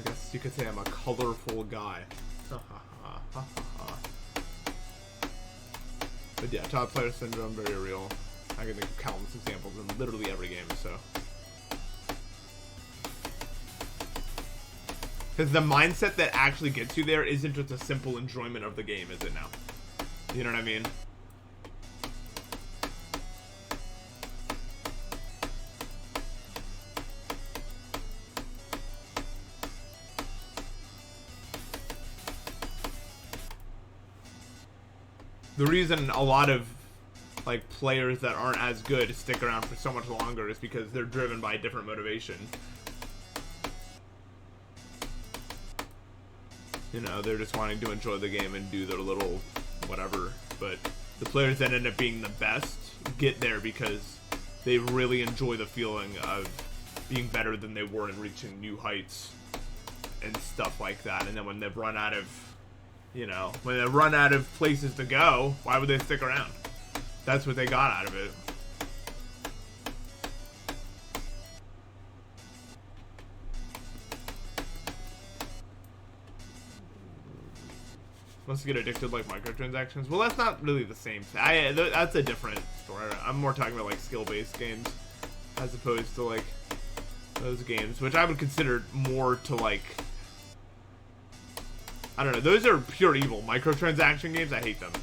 guess you could say I'm a colorful guy. But yeah, top player syndrome, very real. I can think of countless examples in literally every game, so. Because the mindset that actually gets you there isn't just a simple enjoyment of the game, is it now? You know what I mean? The reason a lot of like players that aren't as good stick around for so much longer is because they're driven by a different motivation. You know, they're just wanting to enjoy the game and do their little whatever. But the players that end up being the best get there because they really enjoy the feeling of being better than they were and reaching new heights and stuff like that. And then when they've run out of, you know, when they run out of places to go, why would they stick around? That's what they got out of it. Must get addicted like microtransactions. Well, that's not really the same thing. That's a different story. I'm more talking about like skill-based games as opposed to like those games, which I would consider more to like, I don't know. Those are pure evil. Microtransaction games, I hate them.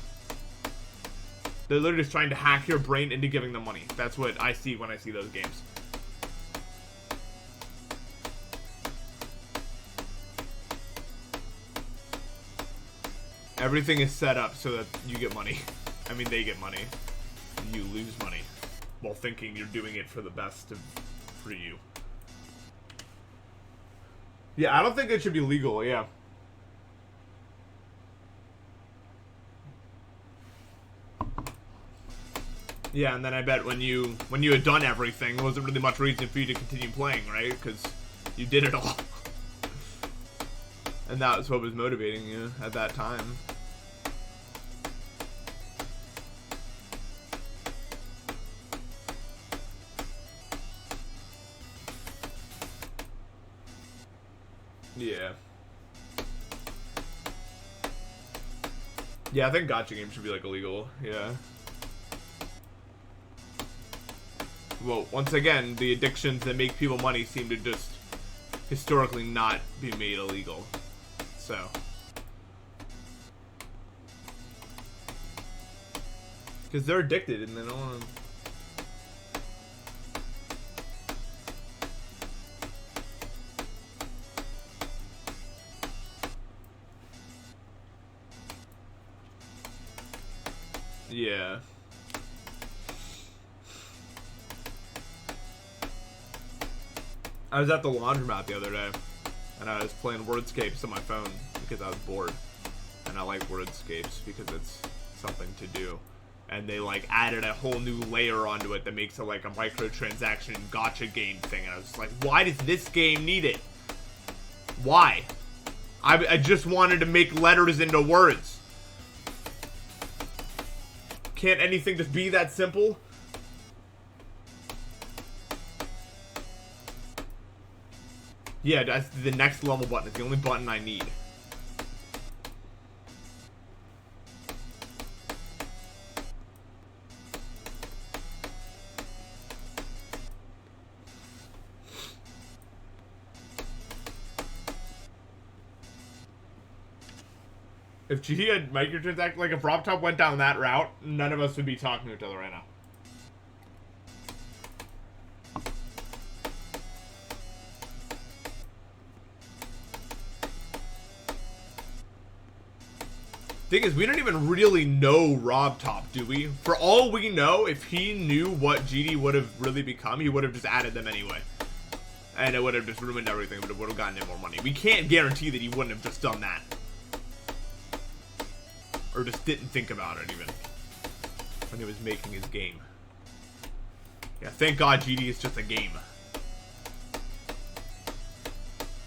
They're literally just trying to hack your brain into giving them money. That's what I see when I see those games. Everything is set up so that you get money. I mean, they get money. And you lose money while thinking you're doing it for the best for you. Yeah, I don't think it should be legal, yeah. Yeah, and then I bet when you had done everything, there wasn't really much reason for you to continue playing, right? Because you did it all. And that was what was motivating you at that time. Yeah. Yeah, I think gacha games should be like illegal. Yeah. Well, once again, the addictions that make people money seem to just historically not be made illegal. So. Because they're addicted and they don't want to. Yeah. I was at the laundromat the other day, and I was playing Wordscapes on my phone because I was bored. And I like Wordscapes because it's something to do. And they like added a whole new layer onto it that makes it like a microtransaction gacha game thing. And I was just like, why does this game need it? Why? I just wanted to make letters into words. Can't anything just be that simple? Yeah, that's the next level button. It's the only button I need. If GD had microtransactions, like if RobTop went down that route, none of us would be talking to each other right now. Thing is, we don't even really know RobTop, do we? For all we know, if he knew what GD would have really become, he would have just added them anyway. And it would have just ruined everything, but it would have gotten him more money. We can't guarantee that he wouldn't have just done that. Or just didn't think about it, even. When he was making his game. Yeah, thank God GD is just a game.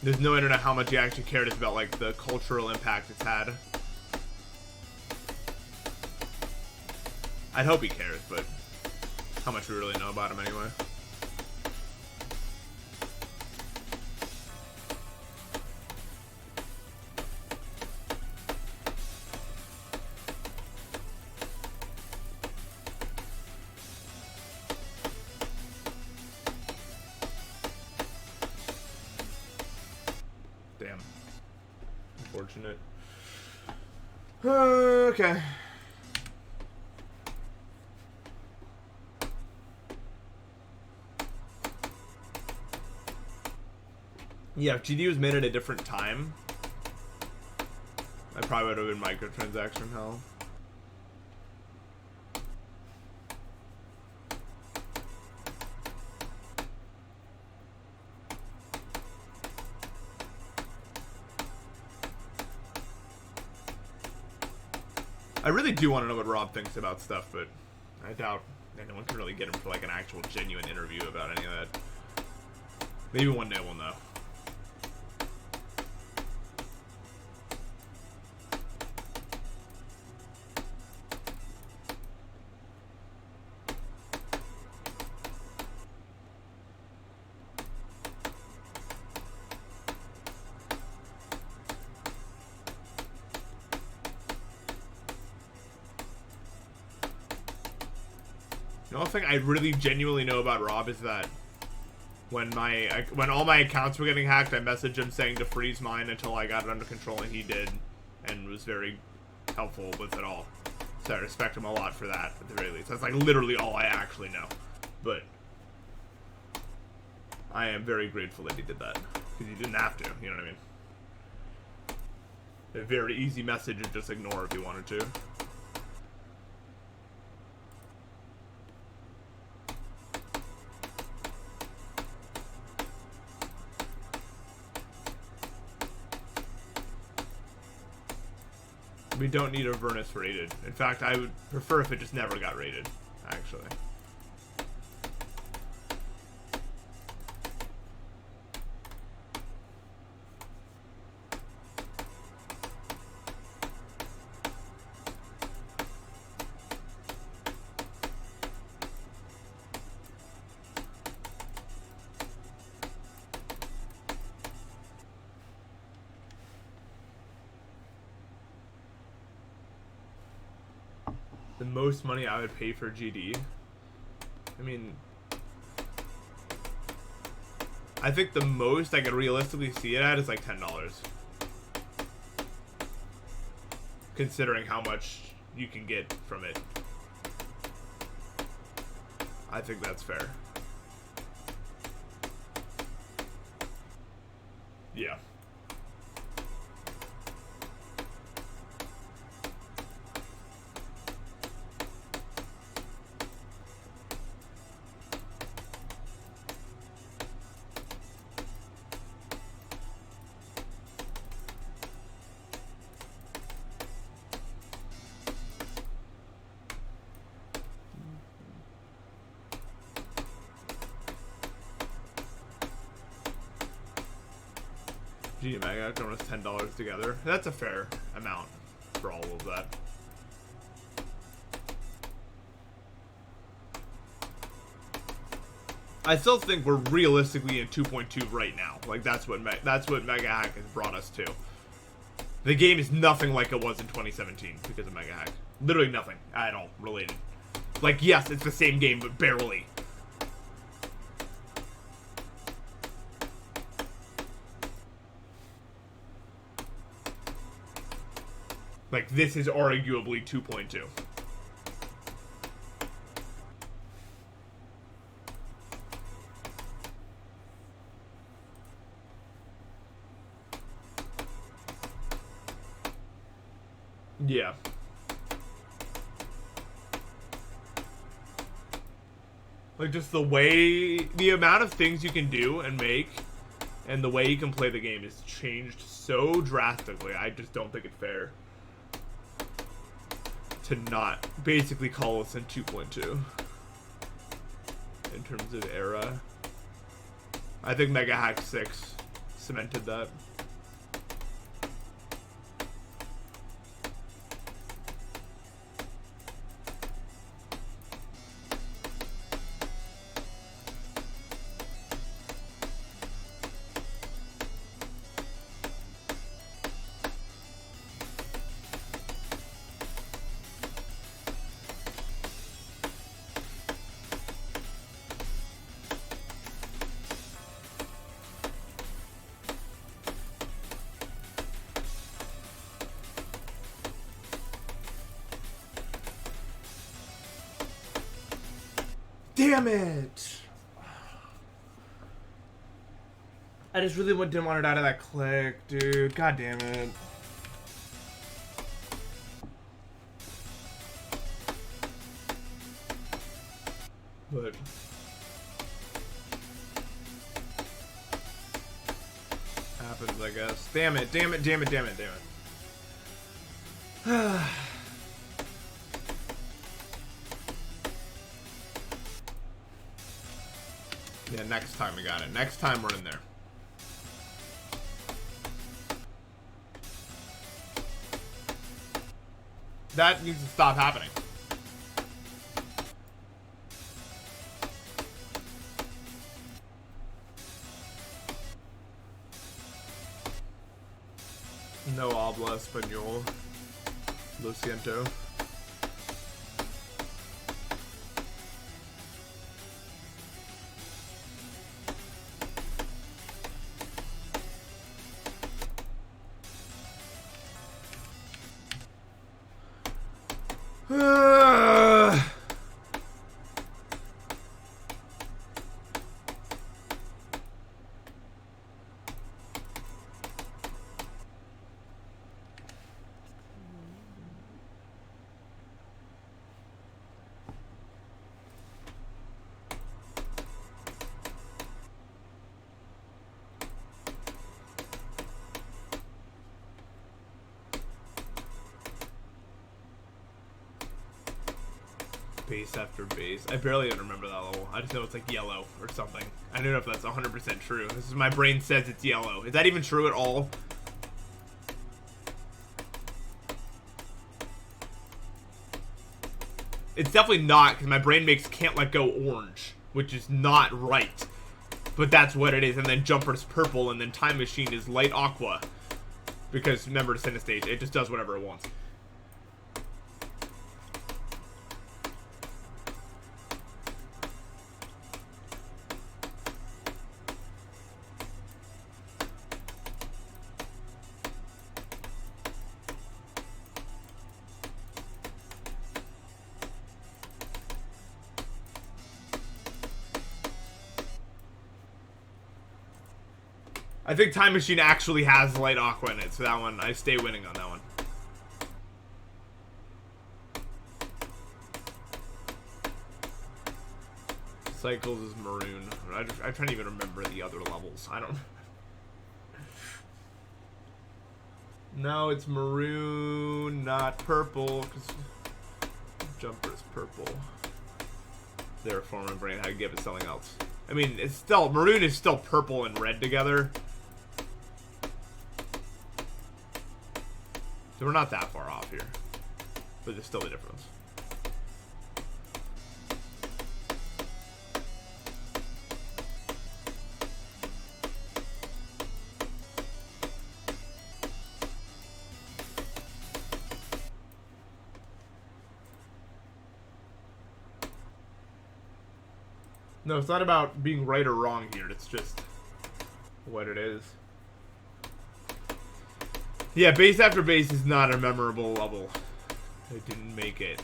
There's no internet how much he actually cared about, like, the cultural impact it's had. I'd hope he cares, but how much we really know about him anyway. Damn. Unfortunate. Okay. Yeah, if GD was made at a different time, I probably would have been microtransaction hell. I really do want to know what Rob thinks about stuff, but I doubt anyone can really get him for like an actual genuine interview about any of that. Maybe one day we'll know. The only thing I really genuinely know about Rob is that when all my accounts were getting hacked, I messaged him saying to freeze mine until I got it under control, and he did, and was very helpful with it all. So I respect him a lot for that, at the very least. That's like literally all I actually know. But I am very grateful that he did that, because he didn't have to, you know what I mean? A very easy message to just ignore if you wanted to. We don't need Avernus rated. In fact, I would prefer if it just never got rated, actually. The most money I would pay for GD. I mean, I think the most I could realistically see it at is like $10. Considering how much you can get from it. I think that's fair. Yeah. G Mega almost $10 together. That's a fair amount for all of that. I still think we're realistically in 2.2 right now. Like that's what Mega Hack has brought us to. The game is nothing like it was in 2017 because of Mega Hack. Literally nothing at all related. Like yes, it's the same game, but barely. Like, this is arguably 2.2. Yeah. Like, just the way, the amount of things you can do and make, and the way you can play the game has changed so drastically. I just don't think it's fair to not basically call us in 2.2 in terms of era. I think Mega Hack 6 cemented that. Damn it! I just really didn't want it out of that click, dude. God damn it. But happens, I guess. Damn it, damn it, damn it, damn it, damn it. Yeah, next time we got it. Next time we're in there. That needs to stop happening. No habla español. Lo siento. Base after base. I barely even remember that level. I just know it's like yellow or something. I don't know if that's 100% true. This is my brain says it's yellow. Is that even true at all? It's definitely not, because my brain makes Can't Let Go orange, which is not right. But that's what it is. And then Jumper's purple, and then Time Machine is light aqua. Because remember, it's in a stage. It just does whatever it wants. I think Time Machine actually has Light Aqua in it, so that one, I stay winning on that one. Cycles is Maroon. I'm trying to even remember the other levels. I don't... No, it's Maroon, not Purple, because Jumper is Purple. Therefore, my brain had to give it something else. I mean, it's still... Maroon is still Purple and Red together. So we're not that far off here. But there's still a difference. No, it's not about being right or wrong here. It's just what it is. Yeah, base after base is not a memorable level. It didn't make it.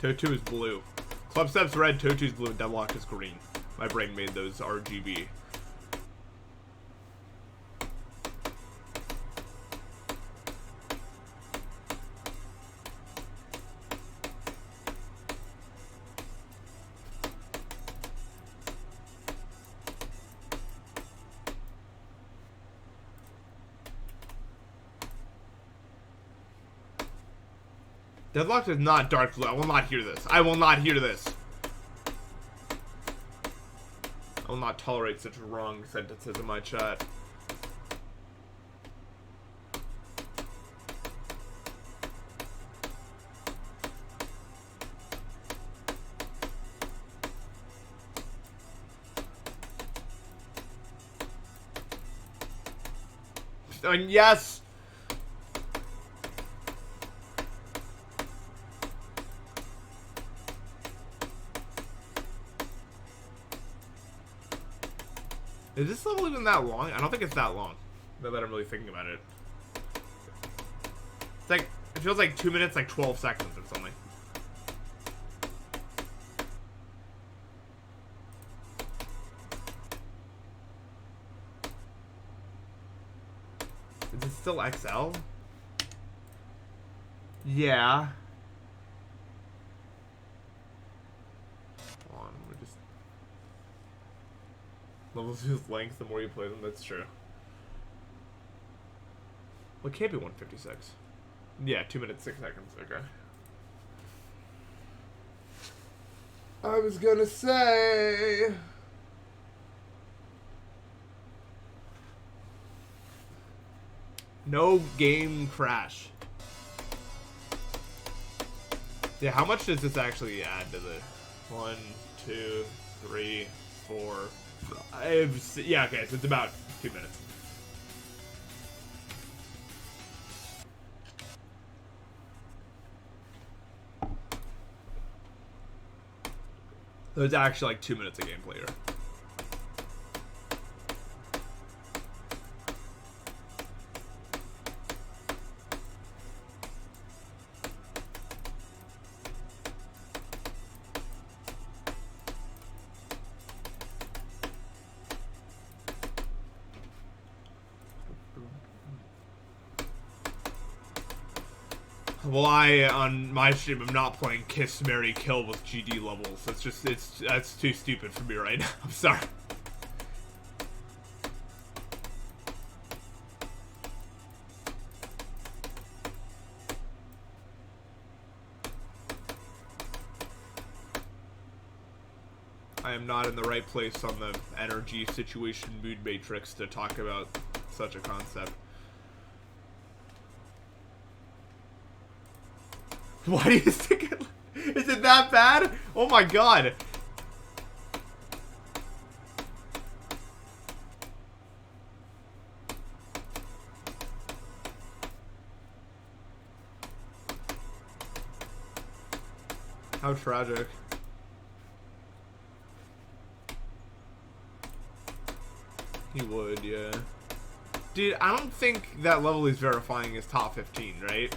Totu is blue. Club Step's red, Totu's blue, Deadlock is green. My brain made those RGB. Deadlocked is not dark blue. I will not hear this. I will not hear this. I will not tolerate such wrong sentences in my chat. And yes! Is this level even that long? I don't think it's that long. Now that I'm really thinking about it. It's like, it feels like 2 minutes, like 12 seconds or something. Is it still XL? Yeah. Levels lose length the more you play them, that's true. Well, it can't be 156. Yeah, 2 minutes, 6 seconds, okay. I was gonna say... No game crash. Yeah, how much does this actually add to the... 1, 2, 3, 4... yeah, okay, so it's about 2 minutes. So it's actually like 2 minutes of gameplay here. Well, on my stream, I'm not playing Kiss, Marry, Kill with GD levels. That's just, that's too stupid for me right now. I'm sorry. I am not in the right place on the energy situation mood matrix to talk about such a concept. Why do you think it... Is it that bad? Oh my god. How tragic. He would, yeah. Dude, I don't think that level is verifying his top 15, right?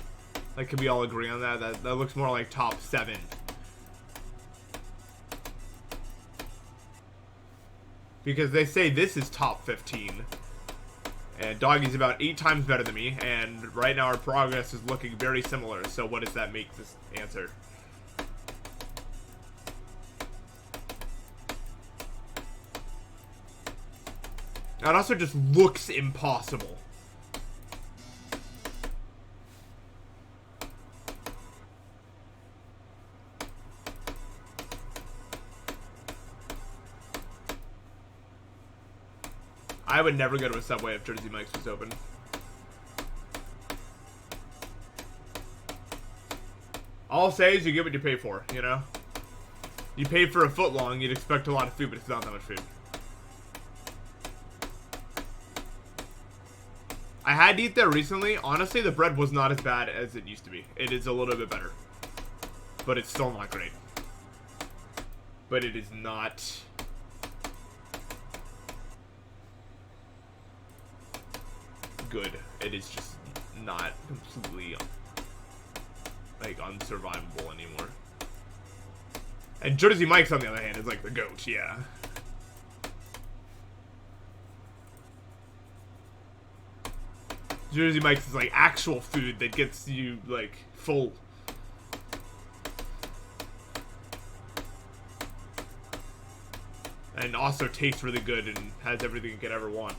Like, can we all agree on that? That looks more like top 7. Because they say this is top 15. And Doggy's about 8 times better than me. And right now our progress is looking very similar. So what does that make this answer? That also just looks impossible. I would never go to a Subway if Jersey Mike's was open. All I'll say is you get what you pay for, you know? You pay for a foot long, you'd expect a lot of food, but it's not that much food. I had to eat there recently. Honestly, the bread was not as bad as it used to be. It is a little bit better. But it's still not great. But it is not... good. It is just not completely like unsurvivable anymore. And Jersey Mike's on the other hand is like the goat, yeah. Jersey Mike's is like actual food that gets you like full. And also tastes really good and has everything you could ever want.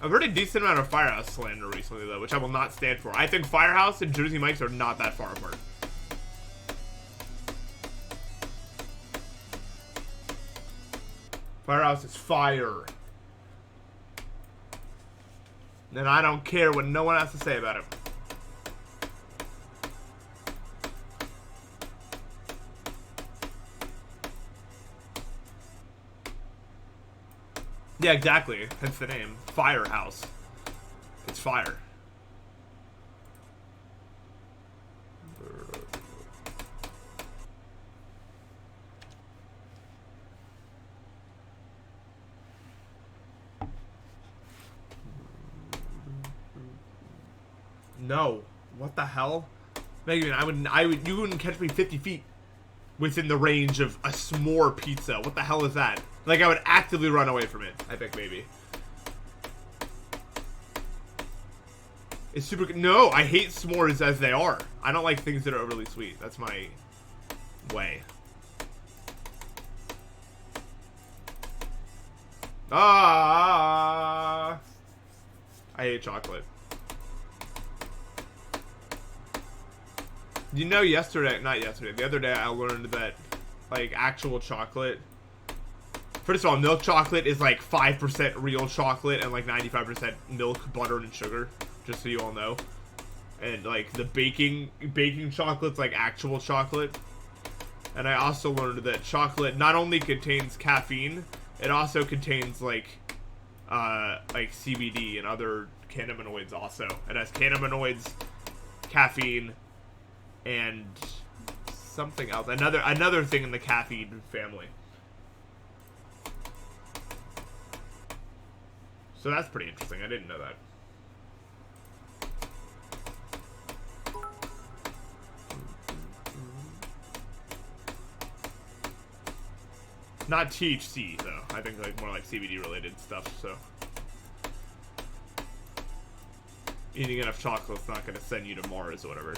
I've heard a decent amount of Firehouse slander recently, though, which I will not stand for. I think Firehouse and Jersey Mike's are not that far apart. Firehouse is fire. And I don't care what no one has to say about it. Yeah, exactly. Hence the name. Firehouse. It's fire. No. What the hell? Megan, you wouldn't catch me 50 feet within the range of a s'more pizza. What the hell is that? Like, I would actively run away from it. I think maybe. It's super good. No, I hate s'mores as they are. I don't like things that are overly sweet. That's my way. Ah! I hate chocolate. You know, the other day I learned that, like, actual chocolate... First of all, milk chocolate is like 5% real chocolate and like 95% milk, butter, and sugar. Just so you all know. And like the baking chocolate's like actual chocolate. And I also learned that chocolate not only contains caffeine, it also contains like CBD and other cannabinoids also. It has cannabinoids, caffeine, and something else. Another thing in the caffeine family. So that's pretty interesting. I didn't know that. Not THC, though. I think like more like CBD related stuff, so. Eating enough chocolate's not going to send you to Mars or whatever.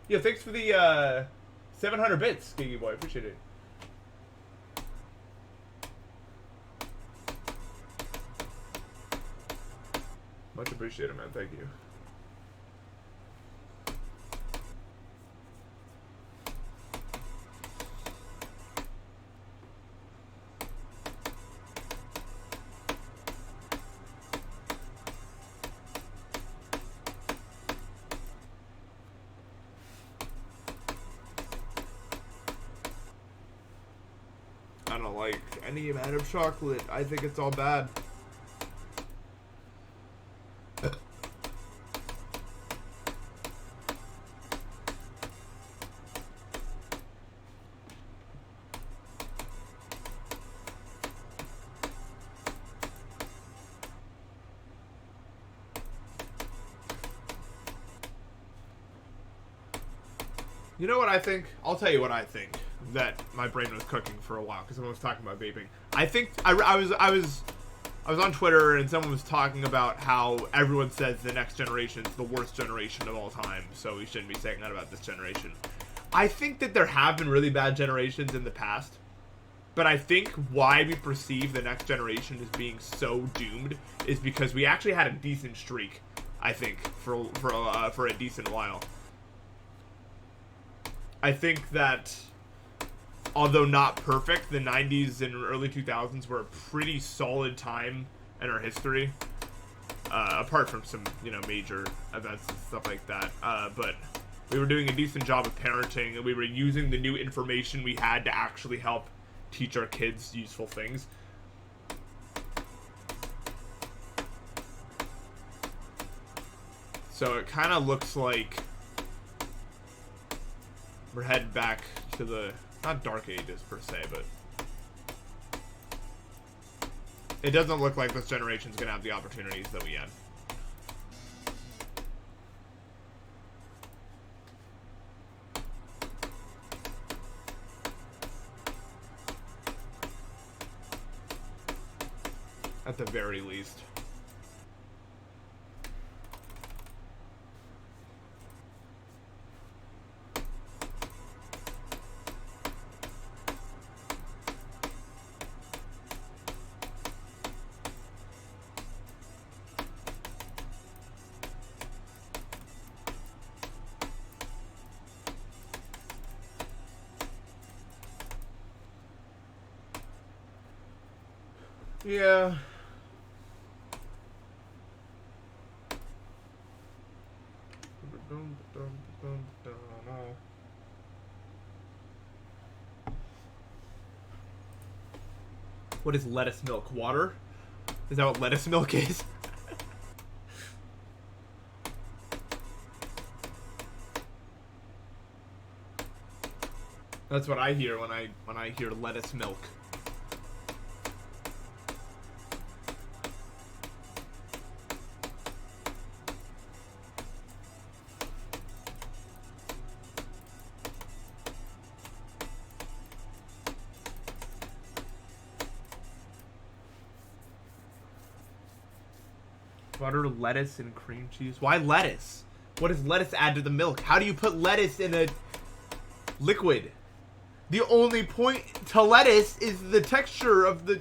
Yeah, thanks for the 700 bits, Giggy Boy. Appreciate it. Much appreciated, man. Thank you. I don't like any amount of chocolate. I think it's all bad. You know what I think? I'll tell you what I think. That my brain was cooking for a while because someone was talking about vaping. I think I was on Twitter and someone was talking about how everyone says the next generation is the worst generation of all time, so we shouldn't be saying that about this generation. I think that there have been really bad generations in the past, but I think why we perceive the next generation as being so doomed is because we actually had a decent streak. I think for a decent while. I think that, although not perfect, the 90s and early 2000s were a pretty solid time in our history. Apart from some, major events and stuff like that. But we were doing a decent job of parenting, and we were using the new information we had to actually help teach our kids useful things. So it kind of looks like we're heading back to the, not dark ages per se, but it doesn't look like this generation's gonna have the opportunities that we had. At the very least. Yeah. What is lettuce milk? Water? Is that what lettuce milk is? That's what I hear when I hear lettuce milk. Butter, lettuce, and cream cheese. Why lettuce? What does lettuce add to the milk? How do you put lettuce in a liquid? The only point to lettuce is the texture of the...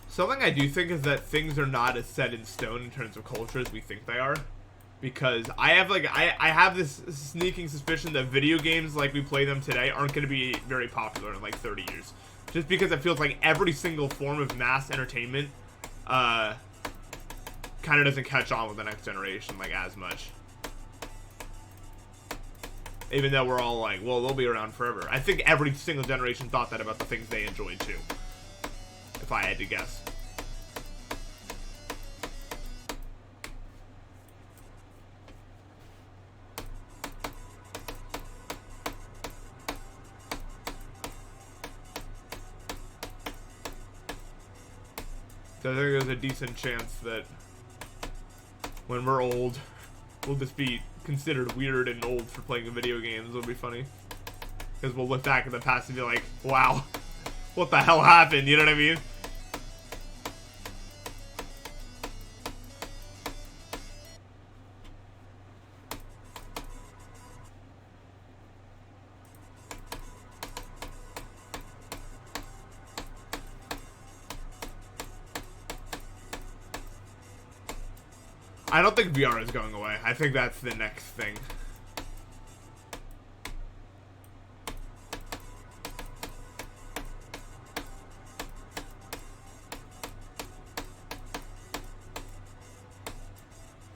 Something I do think is that things are not as set in stone in terms of culture as we think they are. Because I have this sneaking suspicion that video games like we play them today aren't going to be very popular in like 30 years. Just because it feels like every single form of mass entertainment kind of doesn't catch on with the next generation like as much. Even though we're all like, well, they'll be around forever. I think every single generation thought that about the things they enjoyed too. If I had to guess. So I think there's a decent chance that when we're old, we'll just be considered weird and old for playing video games. It'll be funny. Because we'll look back in the past and be like, wow, what the hell happened? You know what I mean? I don't think VR is going away. I think that's the next thing.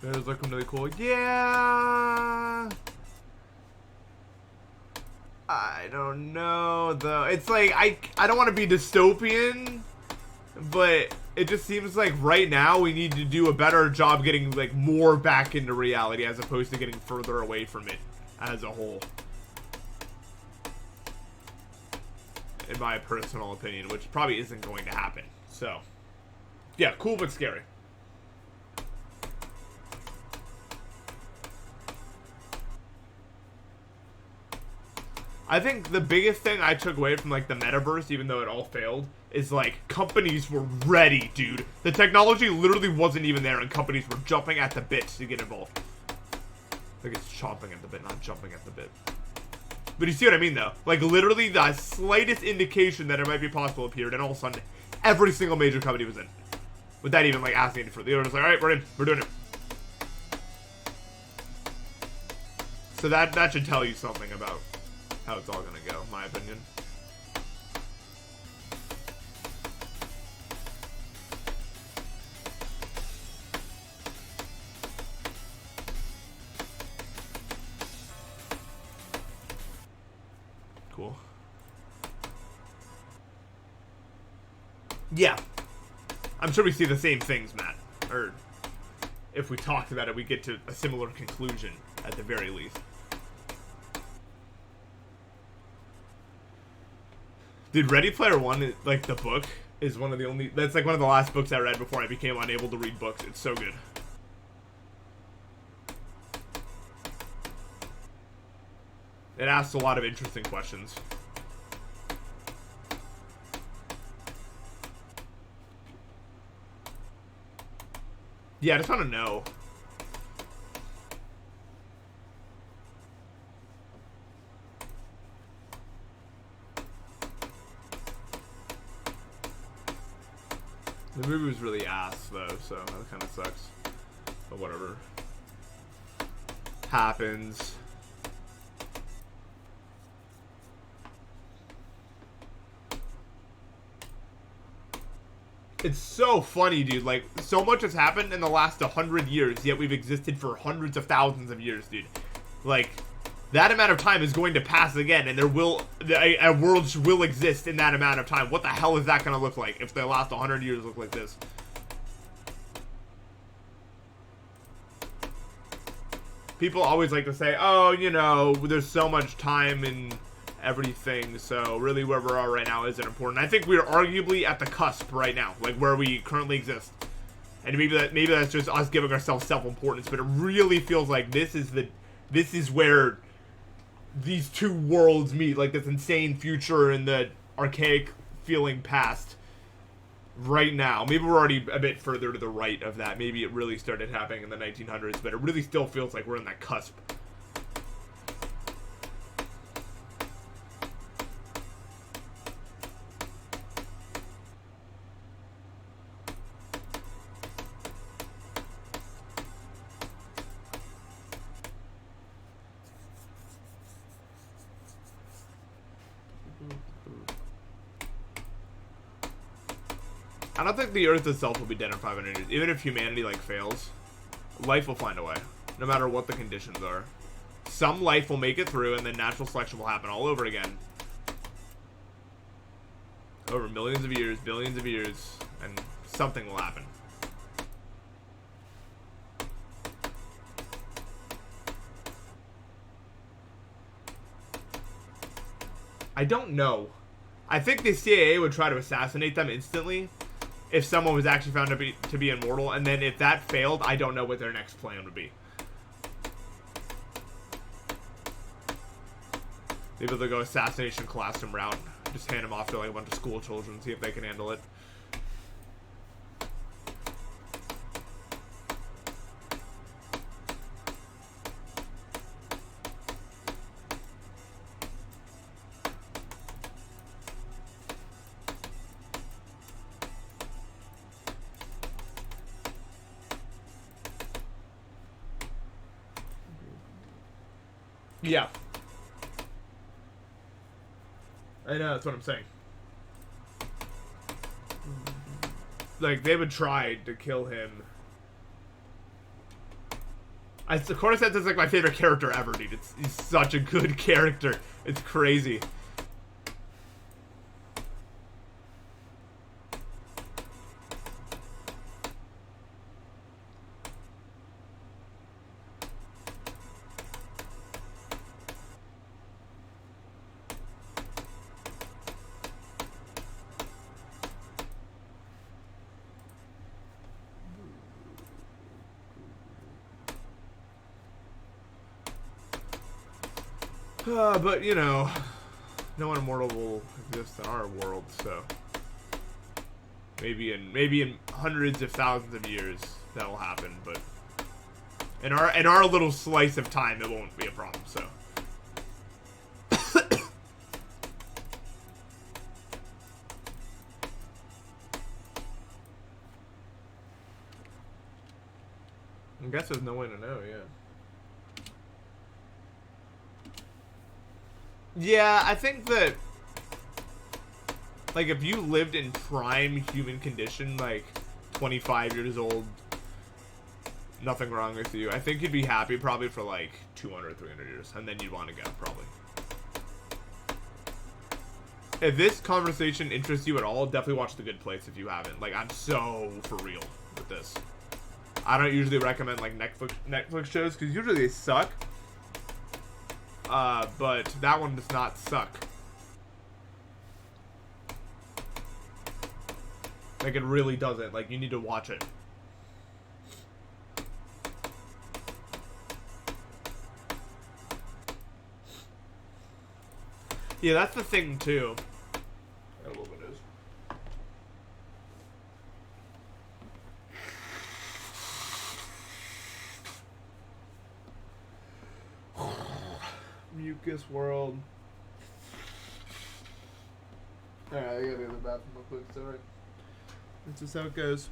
That is looking really cool. Yeah. I don't know though. It's like I don't want to be dystopian, but it just seems like right now we need to do a better job getting like more back into reality as opposed to getting further away from it as a whole. In my personal opinion, which probably isn't going to happen. So, yeah, cool but scary. I think the biggest thing I took away from like the metaverse, even though it all failed, is like companies were ready, dude. The technology literally wasn't even there and companies were jumping at the bit to get involved. I think it's chomping at the bit, not jumping at the bit. But you see what I mean, though? Like, literally, the slightest indication that it might be possible appeared, and all of a sudden, every single major company was in. Without even, like, asking any further. They were just like, alright, we're in. We're doing it. So that should tell you something about how it's all gonna go, in my opinion. Cool. Yeah. I'm sure we see the same things, Matt. Or, if we talked about it, we get to a similar conclusion, at the very least. Dude, Ready Player One, like, the book, is one of the only... That's, like, one of the last books I read before I became unable to read books. It's so good. It asks a lot of interesting questions. Yeah, I just want to know. The movie was really ass, though, so that kind of sucks. But whatever. Happens. It's so funny, dude. Like, so much has happened in the last 100 years, yet we've existed for hundreds of thousands of years, dude. Like, that amount of time is going to pass again, and there will... a world will exist in that amount of time. What the hell is that going to look like if the last 100 years look like this? People always like to say, oh, you know, there's so much time in everything, so really where we are right now isn't important. I think we're arguably at the cusp right now, like where we currently exist. And maybe that's just us giving ourselves self-importance, but it really feels like this is where these two worlds meet, like this insane future and the archaic feeling past right now. Maybe we're already a bit further to the right of that. Maybe it really started happening in the 1900s, but it really still feels like we're in that cusp. I don't think the Earth itself will be dead in 500 years. Even if humanity, like, fails, life will find a way, no matter what the conditions are. Some life will make it through, and then natural selection will happen all over again. Over millions of years, billions of years, and something will happen. I don't know. I think the CIA would try to assassinate them instantly if someone was actually found to be immortal, and then if that failed, I don't know what their next plan would be. Maybe they'll go assassination classroom route, just hand them off to like a bunch of school children, see if they can handle it. Yeah. I know, that's what I'm saying. Like, they would try to kill him. Cordyceps is like my favorite character ever, dude. He's such a good character. It's crazy. But you know, no one immortal will exist in our world, so maybe in hundreds of thousands of years that will happen. But in our little slice of time, it won't be a problem. So. I guess there's no way to know, yeah. Yeah, I think that, like, if you lived in prime human condition, like, 25 years old, nothing wrong with you, I think you'd be happy probably for, like, 200, 300 years, and then you'd want to go, probably. If this conversation interests you at all, definitely watch The Good Place if you haven't. Like, I'm so for real with this. I don't usually recommend, like, Netflix shows, because usually they suck. But that one does not suck. Like, it really doesn't. Like, you need to watch it. Yeah, that's the thing, too. A little bit is. Mucus world. Alright, I gotta go to the bathroom real quick, it's alright. That's just how it goes.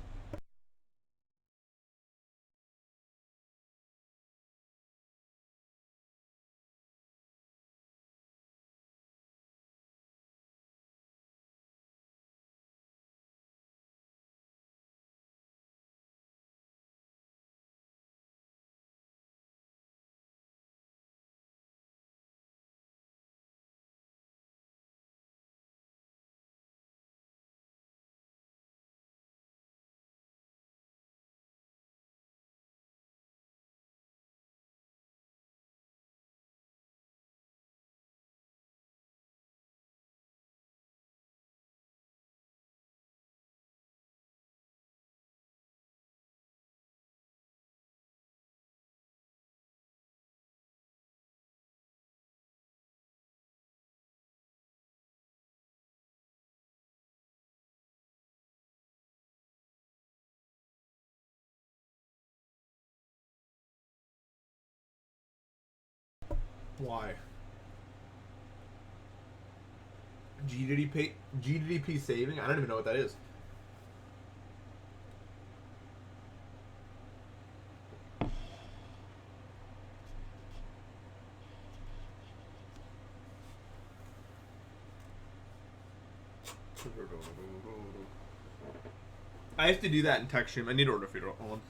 Why? GDP saving? I don't even know what that is. I used to do that in text stream. I need to order feeder. Hold on.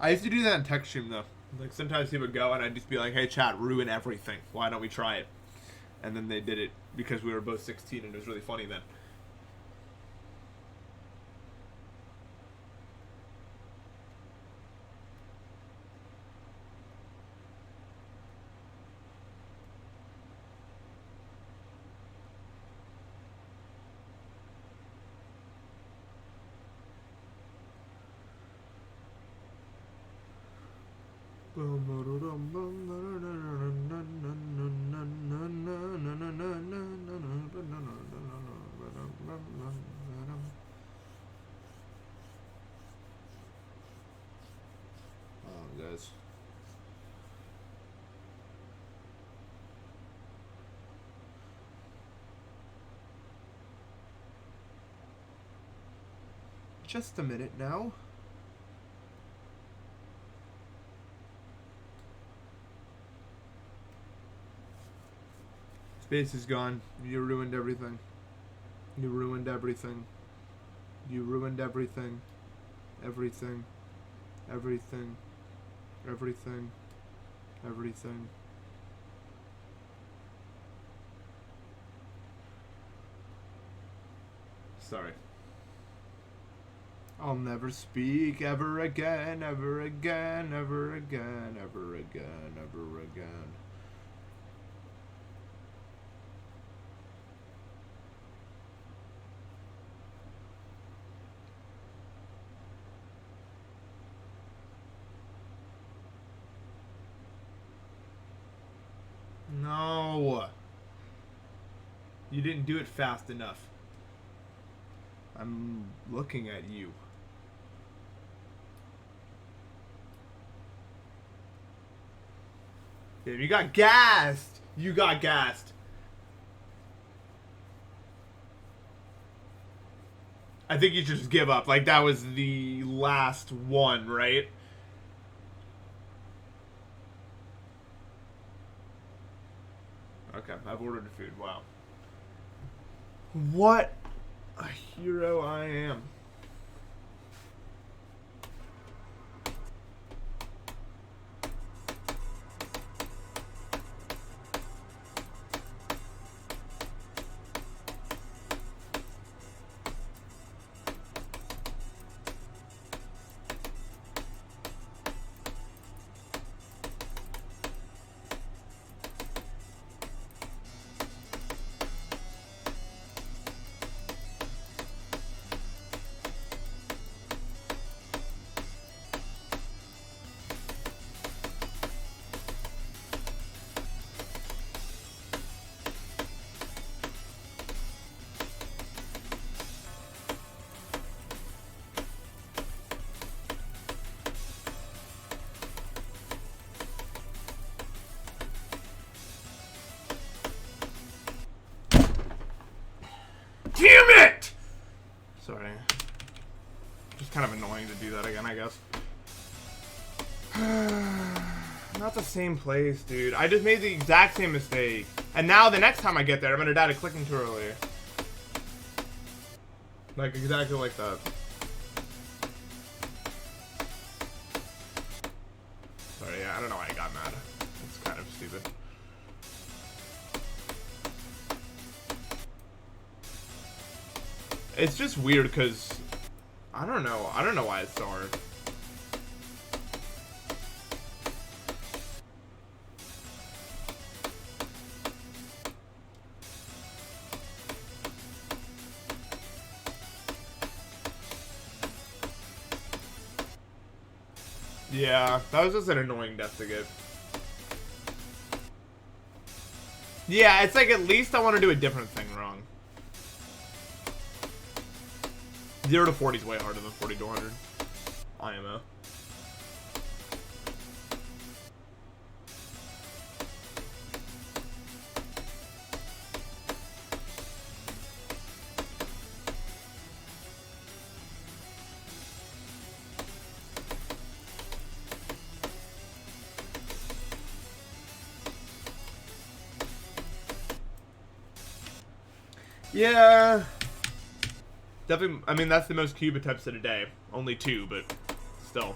I used to do that in text stream though. Like sometimes he would go and I'd just be like, "Hey chat, ruin everything. Why don't we try it?" And then they did it because we were both 16 and it was really funny then. Guys. Just a minute now. Space is gone. You ruined everything. You ruined everything. You ruined everything. Everything. Everything. Everything. Everything. Sorry. I'll never speak ever again, ever again, ever again, ever again, ever again. No. didn't do it fast enough. I'm looking at you. Dude, you got gassed. You got gassed. I think you should just give up. Like, that was the last one, right? Okay, I've ordered food. Wow. What a hero I am. Damn it! Sorry. Just kind of annoying to do that again, I guess. Not the same place, dude. I just made the exact same mistake. And now the next time I get there, I'm gonna die to clicking too early. Like, exactly like that. Sorry, yeah, I don't know why I got mad. It's kind of stupid. It's just weird because I don't know why it's so hard. Yeah, that was just an annoying death to get. Yeah, it's like at least I want to do a different thing wrong. 0 to 40 is way harder than 40 to 100. IMO. Yeah. Definitely, I mean, that's the most cube attempts in a day. Only 2, but still.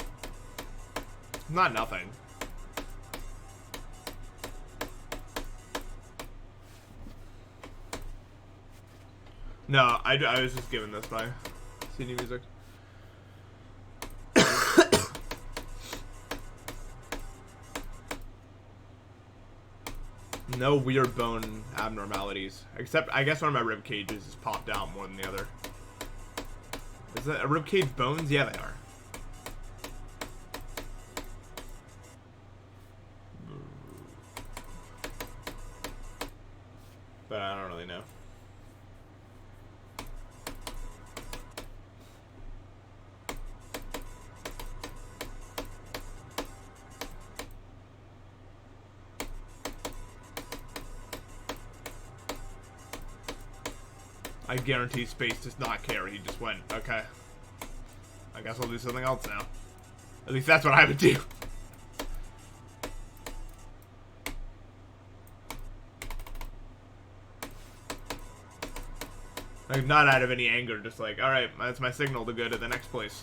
Not nothing. No, I was just given this by CD Music. No weird bone abnormalities. Except, I guess one of my rib cages is popped out more than the other. Is that a rib cage bones? Yeah, they are. But I don't really know. I guarantee Space does not care. He just went, okay. I guess I'll do something else now. At least that's what I would do. Like, not out of any anger, just like, alright, that's my signal to go to the next place.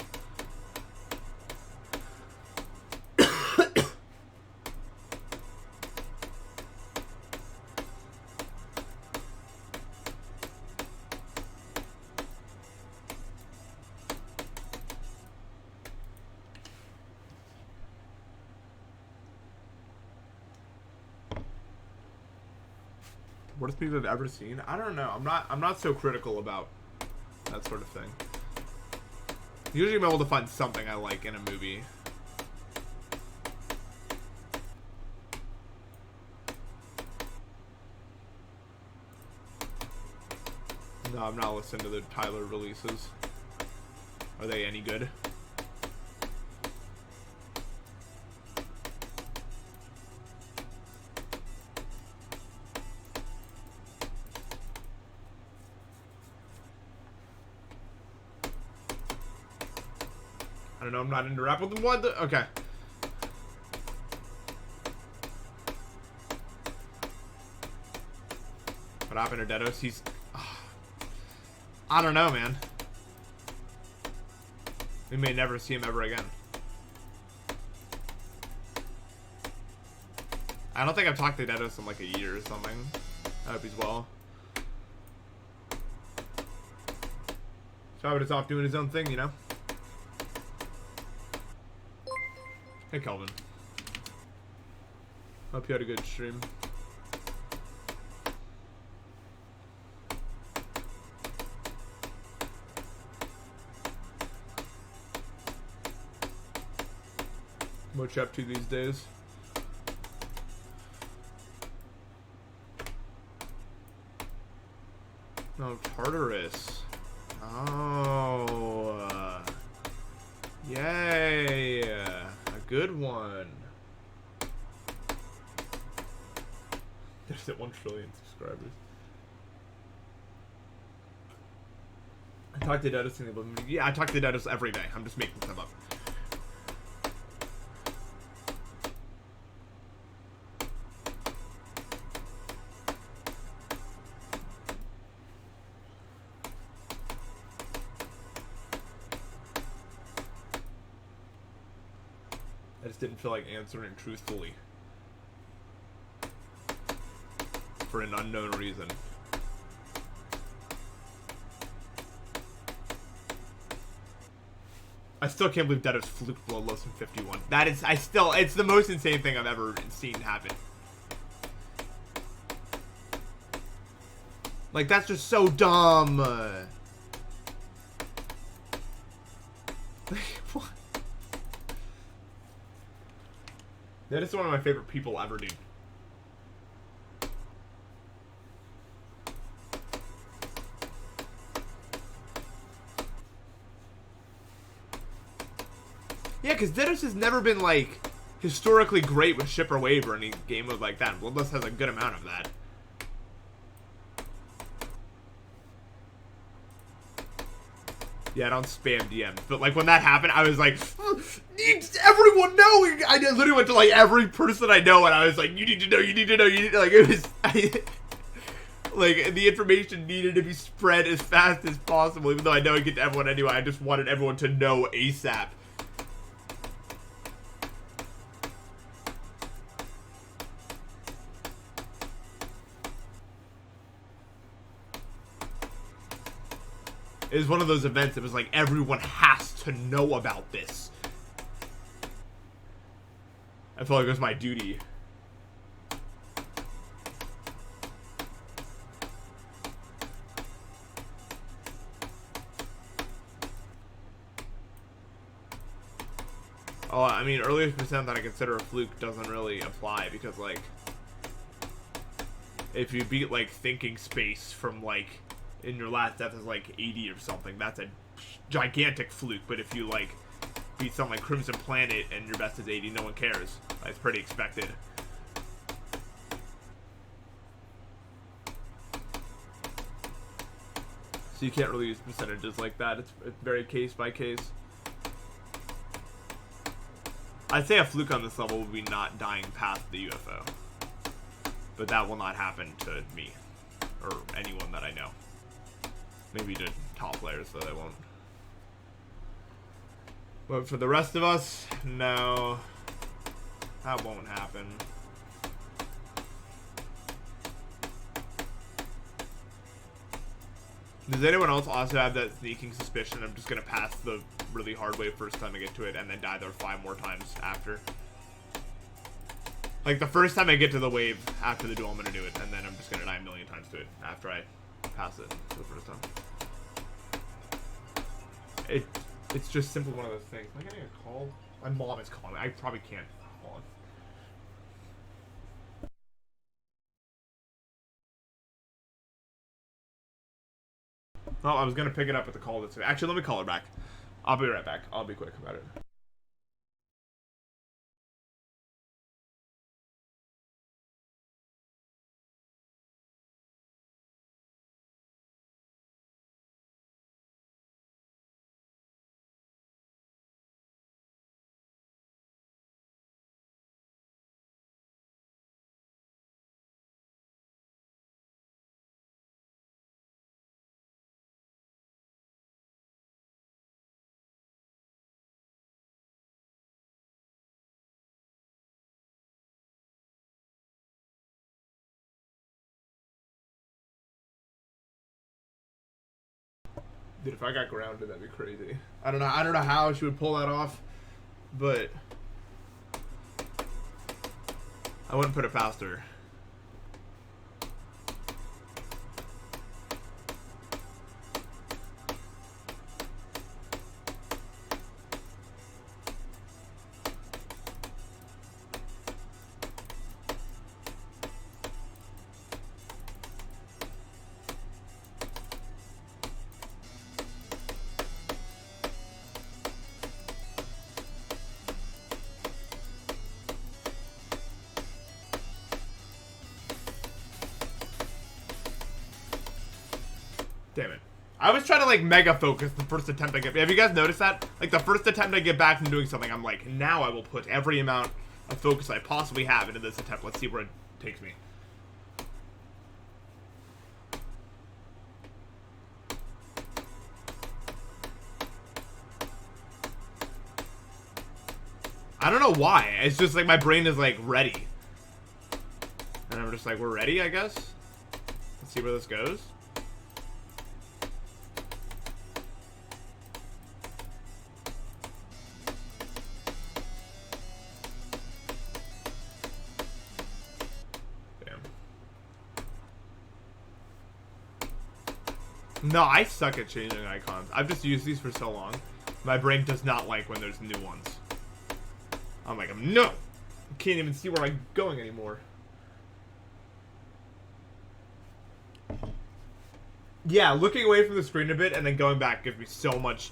Worst people I've ever seen? I don't know. I'm not so critical about that sort of thing. Usually I'm able to find something I like in a movie. No, I'm not listening to the Tyler releases. Are they any good? I don't know, I'm not into rap with them. What the? Okay. What happened to Dedos? He's... I don't know, man. We may never see him ever again. I don't think I've talked to Dedos in like a year or something. I hope he's well. So I would have off doing his own thing, you know? Hey, Kelvin. Hope you had a good stream. What you up to these days? No, Tartarus. Oh. Yay. A good one. There's at 1 trillion subscribers. I talk to Dedos in the yeah, I talk to Dedos every day. I'm just making stuff up. I just didn't feel like answering truthfully. For an unknown reason. I still can't believe Dedos fluked below less than 51. That is, it's the most insane thing I've ever seen happen. Like, that's just so dumb. What? That is one of my favorite people ever, dude. Yeah, because Dedos has never been, like, historically great with ship or wave or any game mode like that. Bloodlust has a good amount of that. Yeah, I don't spam DMs. But, like, when that happened, I was like, needs everyone knowing. I literally went to, like, every person I know, and I was like, you need to know, you need to know, you need to, like, it was, like, the information needed to be spread as fast as possible, even though I know I get to everyone anyway. I just wanted everyone to know ASAP. It was one of those events that was like, everyone has to know about this. I felt like it was my duty. Oh, I mean, earlier percent that I consider a fluke doesn't really apply because, like, if you beat, like, Thinking Space from, like, in your last death is like 80 or something, that's a gigantic fluke. But if you like beat something like Crimson Planet and your best is 80, no one cares. That's pretty expected. So you can't really use percentages like that. It's very case by case. I'd say a fluke on this level would be not dying past the UFO, but that will not happen to me or anyone that I know. Maybe to top players, though, they won't. But for the rest of us, no. That won't happen. Does anyone else also have that sneaking suspicion I'm just going to pass the really hard way first time I get to it and then die there 5 more times after? Like, the first time I get to the wave after the duel, I'm going to do it, and then I'm just going to die a million times to it after I pass it for the first time. It's just simply one of those things. Am I getting a call? My mom is calling me. I probably can't call it. Oh, I was gonna pick it up with the call. That's actually, let me call her back. I'll be right back. I'll be quick about it. Dude, if I got grounded, that'd be crazy. I don't know how she would pull that off, but I wouldn't put it past her. Damn it. I was trying to like mega focus the first attempt I get. Have you guys noticed that? Like the first attempt I get back from doing something, I'm like, now I will put every amount of focus I possibly have into this attempt. Let's see where it takes me. I don't know why. It's just like my brain is like ready. And I'm just like, we're ready, I guess? Let's see where this goes. No, I suck at changing icons. I've just used these for so long. My brain does not like when there's new ones. I'm like, no! I can't even see where I'm going anymore. Yeah, looking away from the screen a bit and then going back gives me so much...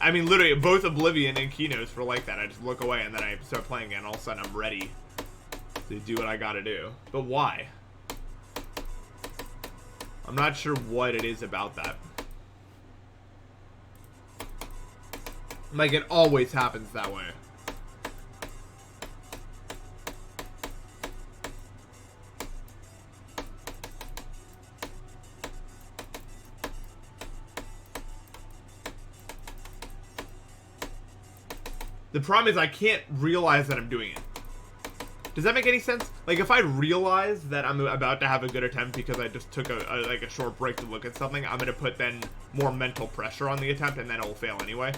I mean, literally, both Oblivion and Keynotes were like that. I just look away and then I start playing again. All of a sudden, I'm ready to do what I gotta do. But why? I'm not sure what it is about that. Like, it always happens that way. The problem is I can't realize that I'm doing it. Does that make any sense? Like, if I realize that I'm about to have a good attempt because I just took a short break to look at something, I'm gonna put then more mental pressure on the attempt and then it will fail anyway.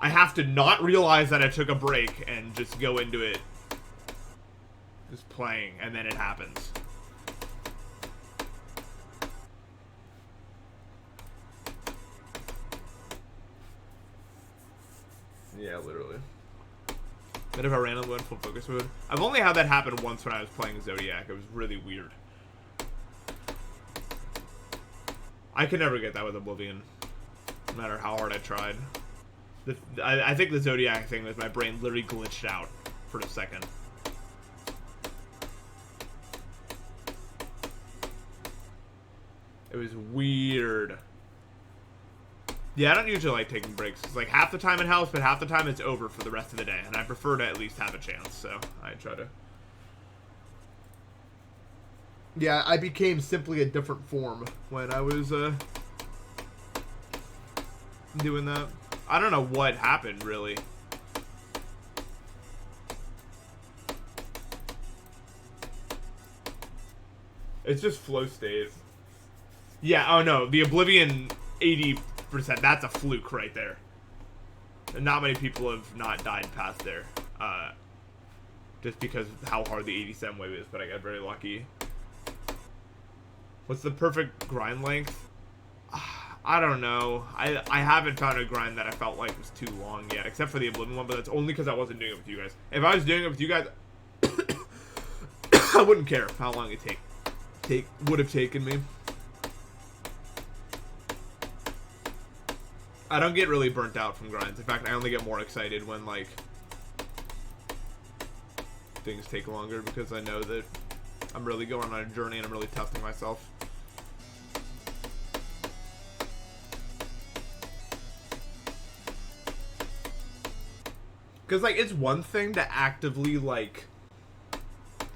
I have to not realize that I took a break and just go into it just playing, and then it happens. Yeah, literally. Then if I randomly went full focus mode. I've only had that happen once when I was playing Zodiac. It was really weird. I could never get that with Oblivion, no matter how hard I tried. I think the Zodiac thing was my brain literally glitched out for a second. It was weird. Yeah, I don't usually like taking breaks. It's like half the time it helps, but half the time it's over for the rest of the day. And I prefer to at least have a chance, so I try to. Yeah, I became simply a different form when I was doing that. I don't know what happened, really. It's just flow state. Yeah, oh no, the Oblivion 80%, that's a fluke right there. And not many people have not died past there. Just because of how hard the 87 wave is, but I got very lucky. What's the perfect grind length? I don't know. I haven't found a grind that I felt like was too long yet, except for the Oblivion one, but that's only because I wasn't doing it with you guys. If I was doing it with you guys, I wouldn't care how long it would have taken me. I don't get really burnt out from grinds. In fact, I only get more excited when, like, things take longer because I know that I'm really going on a journey and I'm really testing myself. Because, like, it's one thing to actively, like,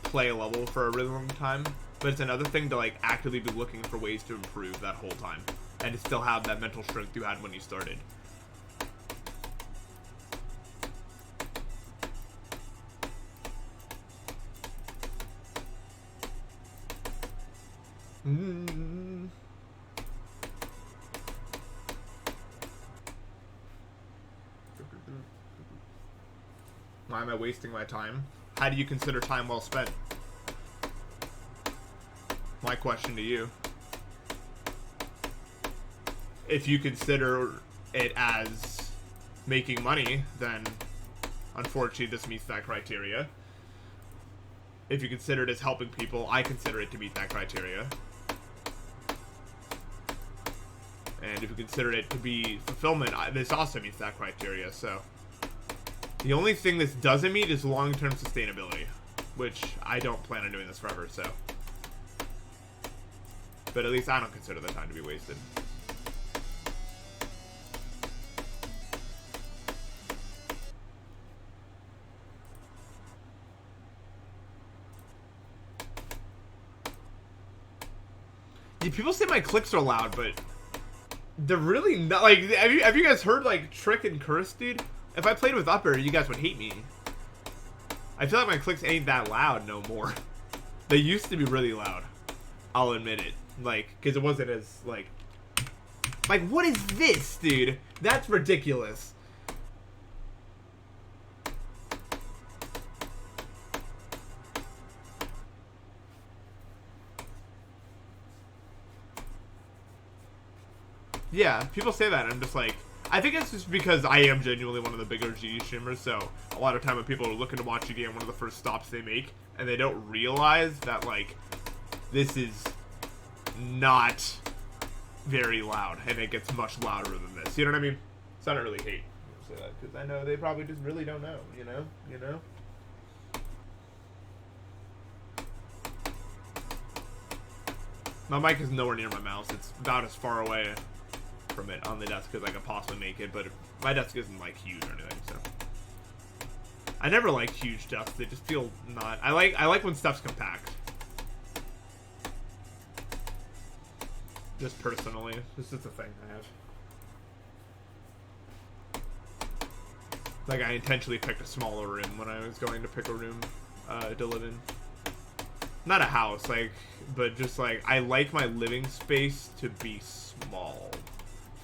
play a level for a really long time, but it's another thing to, like, actively be looking for ways to improve that whole time. And to still have that mental strength you had when you started. Why am I wasting my time? How do you consider time well spent? My question to you. If you consider it as making money, then unfortunately this meets that criteria. If you consider it as helping people, I consider it to meet that criteria. And if you consider it to be fulfillment, this also meets that criteria, so. The only thing this doesn't meet is long-term sustainability, which I don't plan on doing this forever, so. But at least I don't consider the time to be wasted. Yeah, people say my clicks are loud, but they're really not. Like, have you guys heard, like, Trick and Curse, dude? If I played with Up Air, you guys would hate me. I feel like my clicks ain't that loud no more. They used to be really loud. I'll admit it. Like, because it wasn't as, like, what is this, dude? That's ridiculous. Yeah, people say that, and I'm just like, I think it's just because I am genuinely one of the bigger GD streamers, so a lot of time when people are looking to watch a game, one of the first stops they make, and they don't realize that, like, this is not very loud, and it gets much louder than this. You know what I mean? So I don't really hate say that, because I know they probably just really don't know, you know? You know? My mic is nowhere near my mouse. It's about as far away from it on the desk as I could possibly make it, but my desk isn't, like, huge or anything, so. I never liked huge desks. They just feel not... I like when stuff's compact. Just personally. This is a thing I have. Like, I intentionally picked a smaller room when I was going to pick a room to live in. Not a house, like, but just, like, I like my living space to be small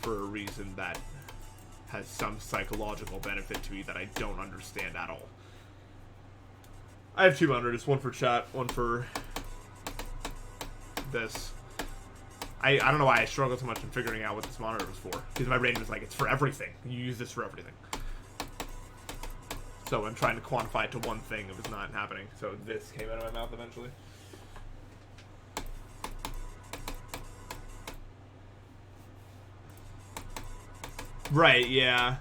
for a reason that has some psychological benefit to me that I don't understand at all. I have two monitors, one for chat, one for this. I don't know why I struggle so much in figuring out what this monitor was for, because my brain was like, it's for everything. You use this for everything. So I'm trying to quantify it to one thing. It was not happening. So this came out of my mouth eventually. Right, yeah.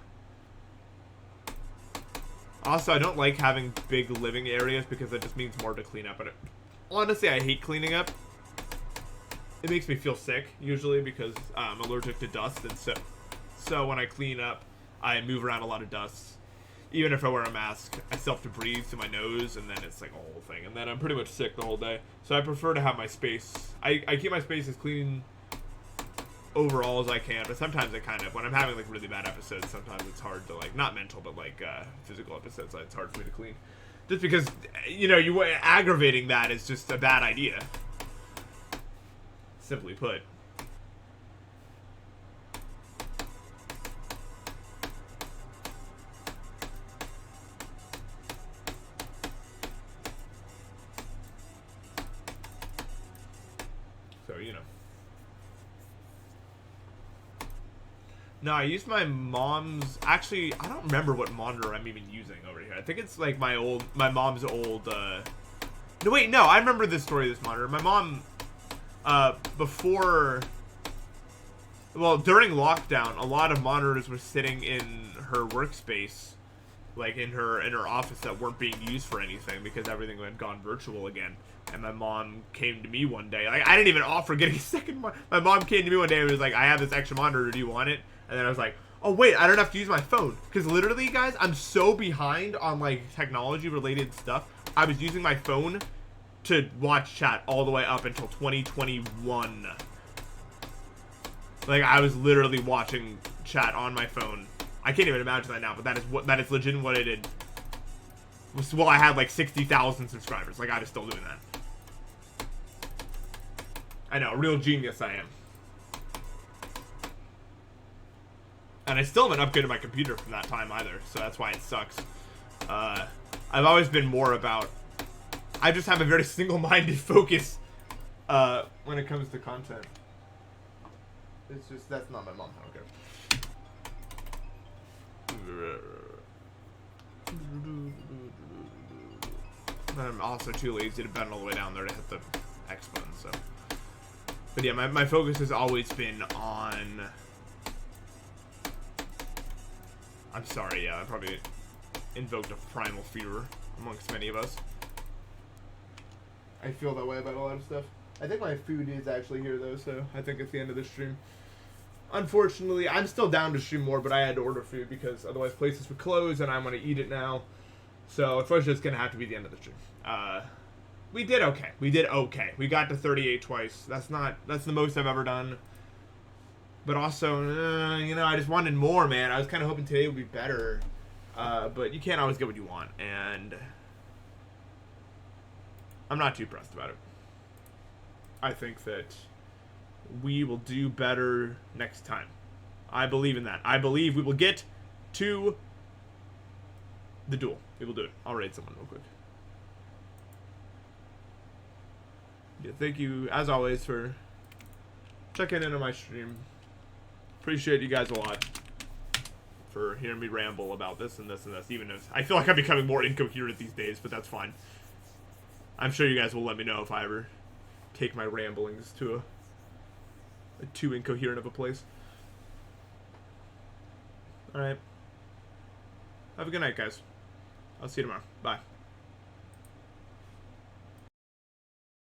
Also, I don't like having big living areas because it just means more to clean up. And honestly, I hate cleaning up. It makes me feel sick, usually, because I'm allergic to dust. And so when I clean up, I move around a lot of dust. Even if I wear a mask, I still have to breathe through my nose, and then it's like a whole thing. And then I'm pretty much sick the whole day. So I prefer to have my space. I keep my space as clean overall as I can, but sometimes I kind of, when I'm having, like, really bad episodes, sometimes it's hard to, like, not mental, but, like, physical episodes, it's hard for me to clean. Just because, you know, aggravating that is just a bad idea. Simply put. So, you know. No, I used my mom's... Actually, I don't remember what monitor I'm even using over here. I think it's, like, my mom's old, No, wait, no, I remember this story of this monitor. My mom, before... Well, during lockdown, a lot of monitors were sitting in her workspace, like in her office, that weren't being used for anything because everything had gone virtual again. And my mom came to me one day. Like, I didn't even offer getting a second monitor. My mom came to me one day and was like, I have this extra monitor. Do you want it? And then I was like, oh, wait, I don't have to use my phone. Because literally, guys, I'm so behind on, like, technology-related stuff. I was using my phone to watch chat all the way up until 2021. Like, I was literally watching chat on my phone. I can't even imagine that now, but that is legit what I did. Well, I had like 60,000 subscribers. Like, I was still doing that. I know, real genius I am. And I still haven't upgraded my computer from that time either, so that's why it sucks. I've always been more about... I just have a very single-minded focus when it comes to content. It's just, that's not my mom. Okay. I'm also too lazy to bend all the way down there to hit the X button, so. But yeah, my focus has always been on... I'm sorry, yeah, I probably invoked a primal fear amongst many of us. I feel that way about a lot of stuff. I think my food is actually here, though, so I think it's the end of the stream. Unfortunately, I'm still down to stream more, but I had to order food because otherwise places would close, and I want to eat it now. So, unfortunately, it's going to have to be the end of the stream. We did okay. We did okay. We got to 38 twice. That's the most I've ever done. But also, you know, I just wanted more, man. I was kind of hoping today would be better. But you can't always get what you want, and I'm not too pressed about it. I think that we will do better next time. I believe in that. I believe we will get to the duel. We will do it. I'll raid someone real quick. Yeah, thank you, as always, for checking in on my stream. Appreciate you guys a lot for hearing me ramble about this and this and this, even if I feel like I'm becoming more incoherent these days, but that's fine. I'm sure you guys will let me know if I ever take my ramblings to a too incoherent of a place. Alright. Have a good night, guys. I'll see you tomorrow. Bye.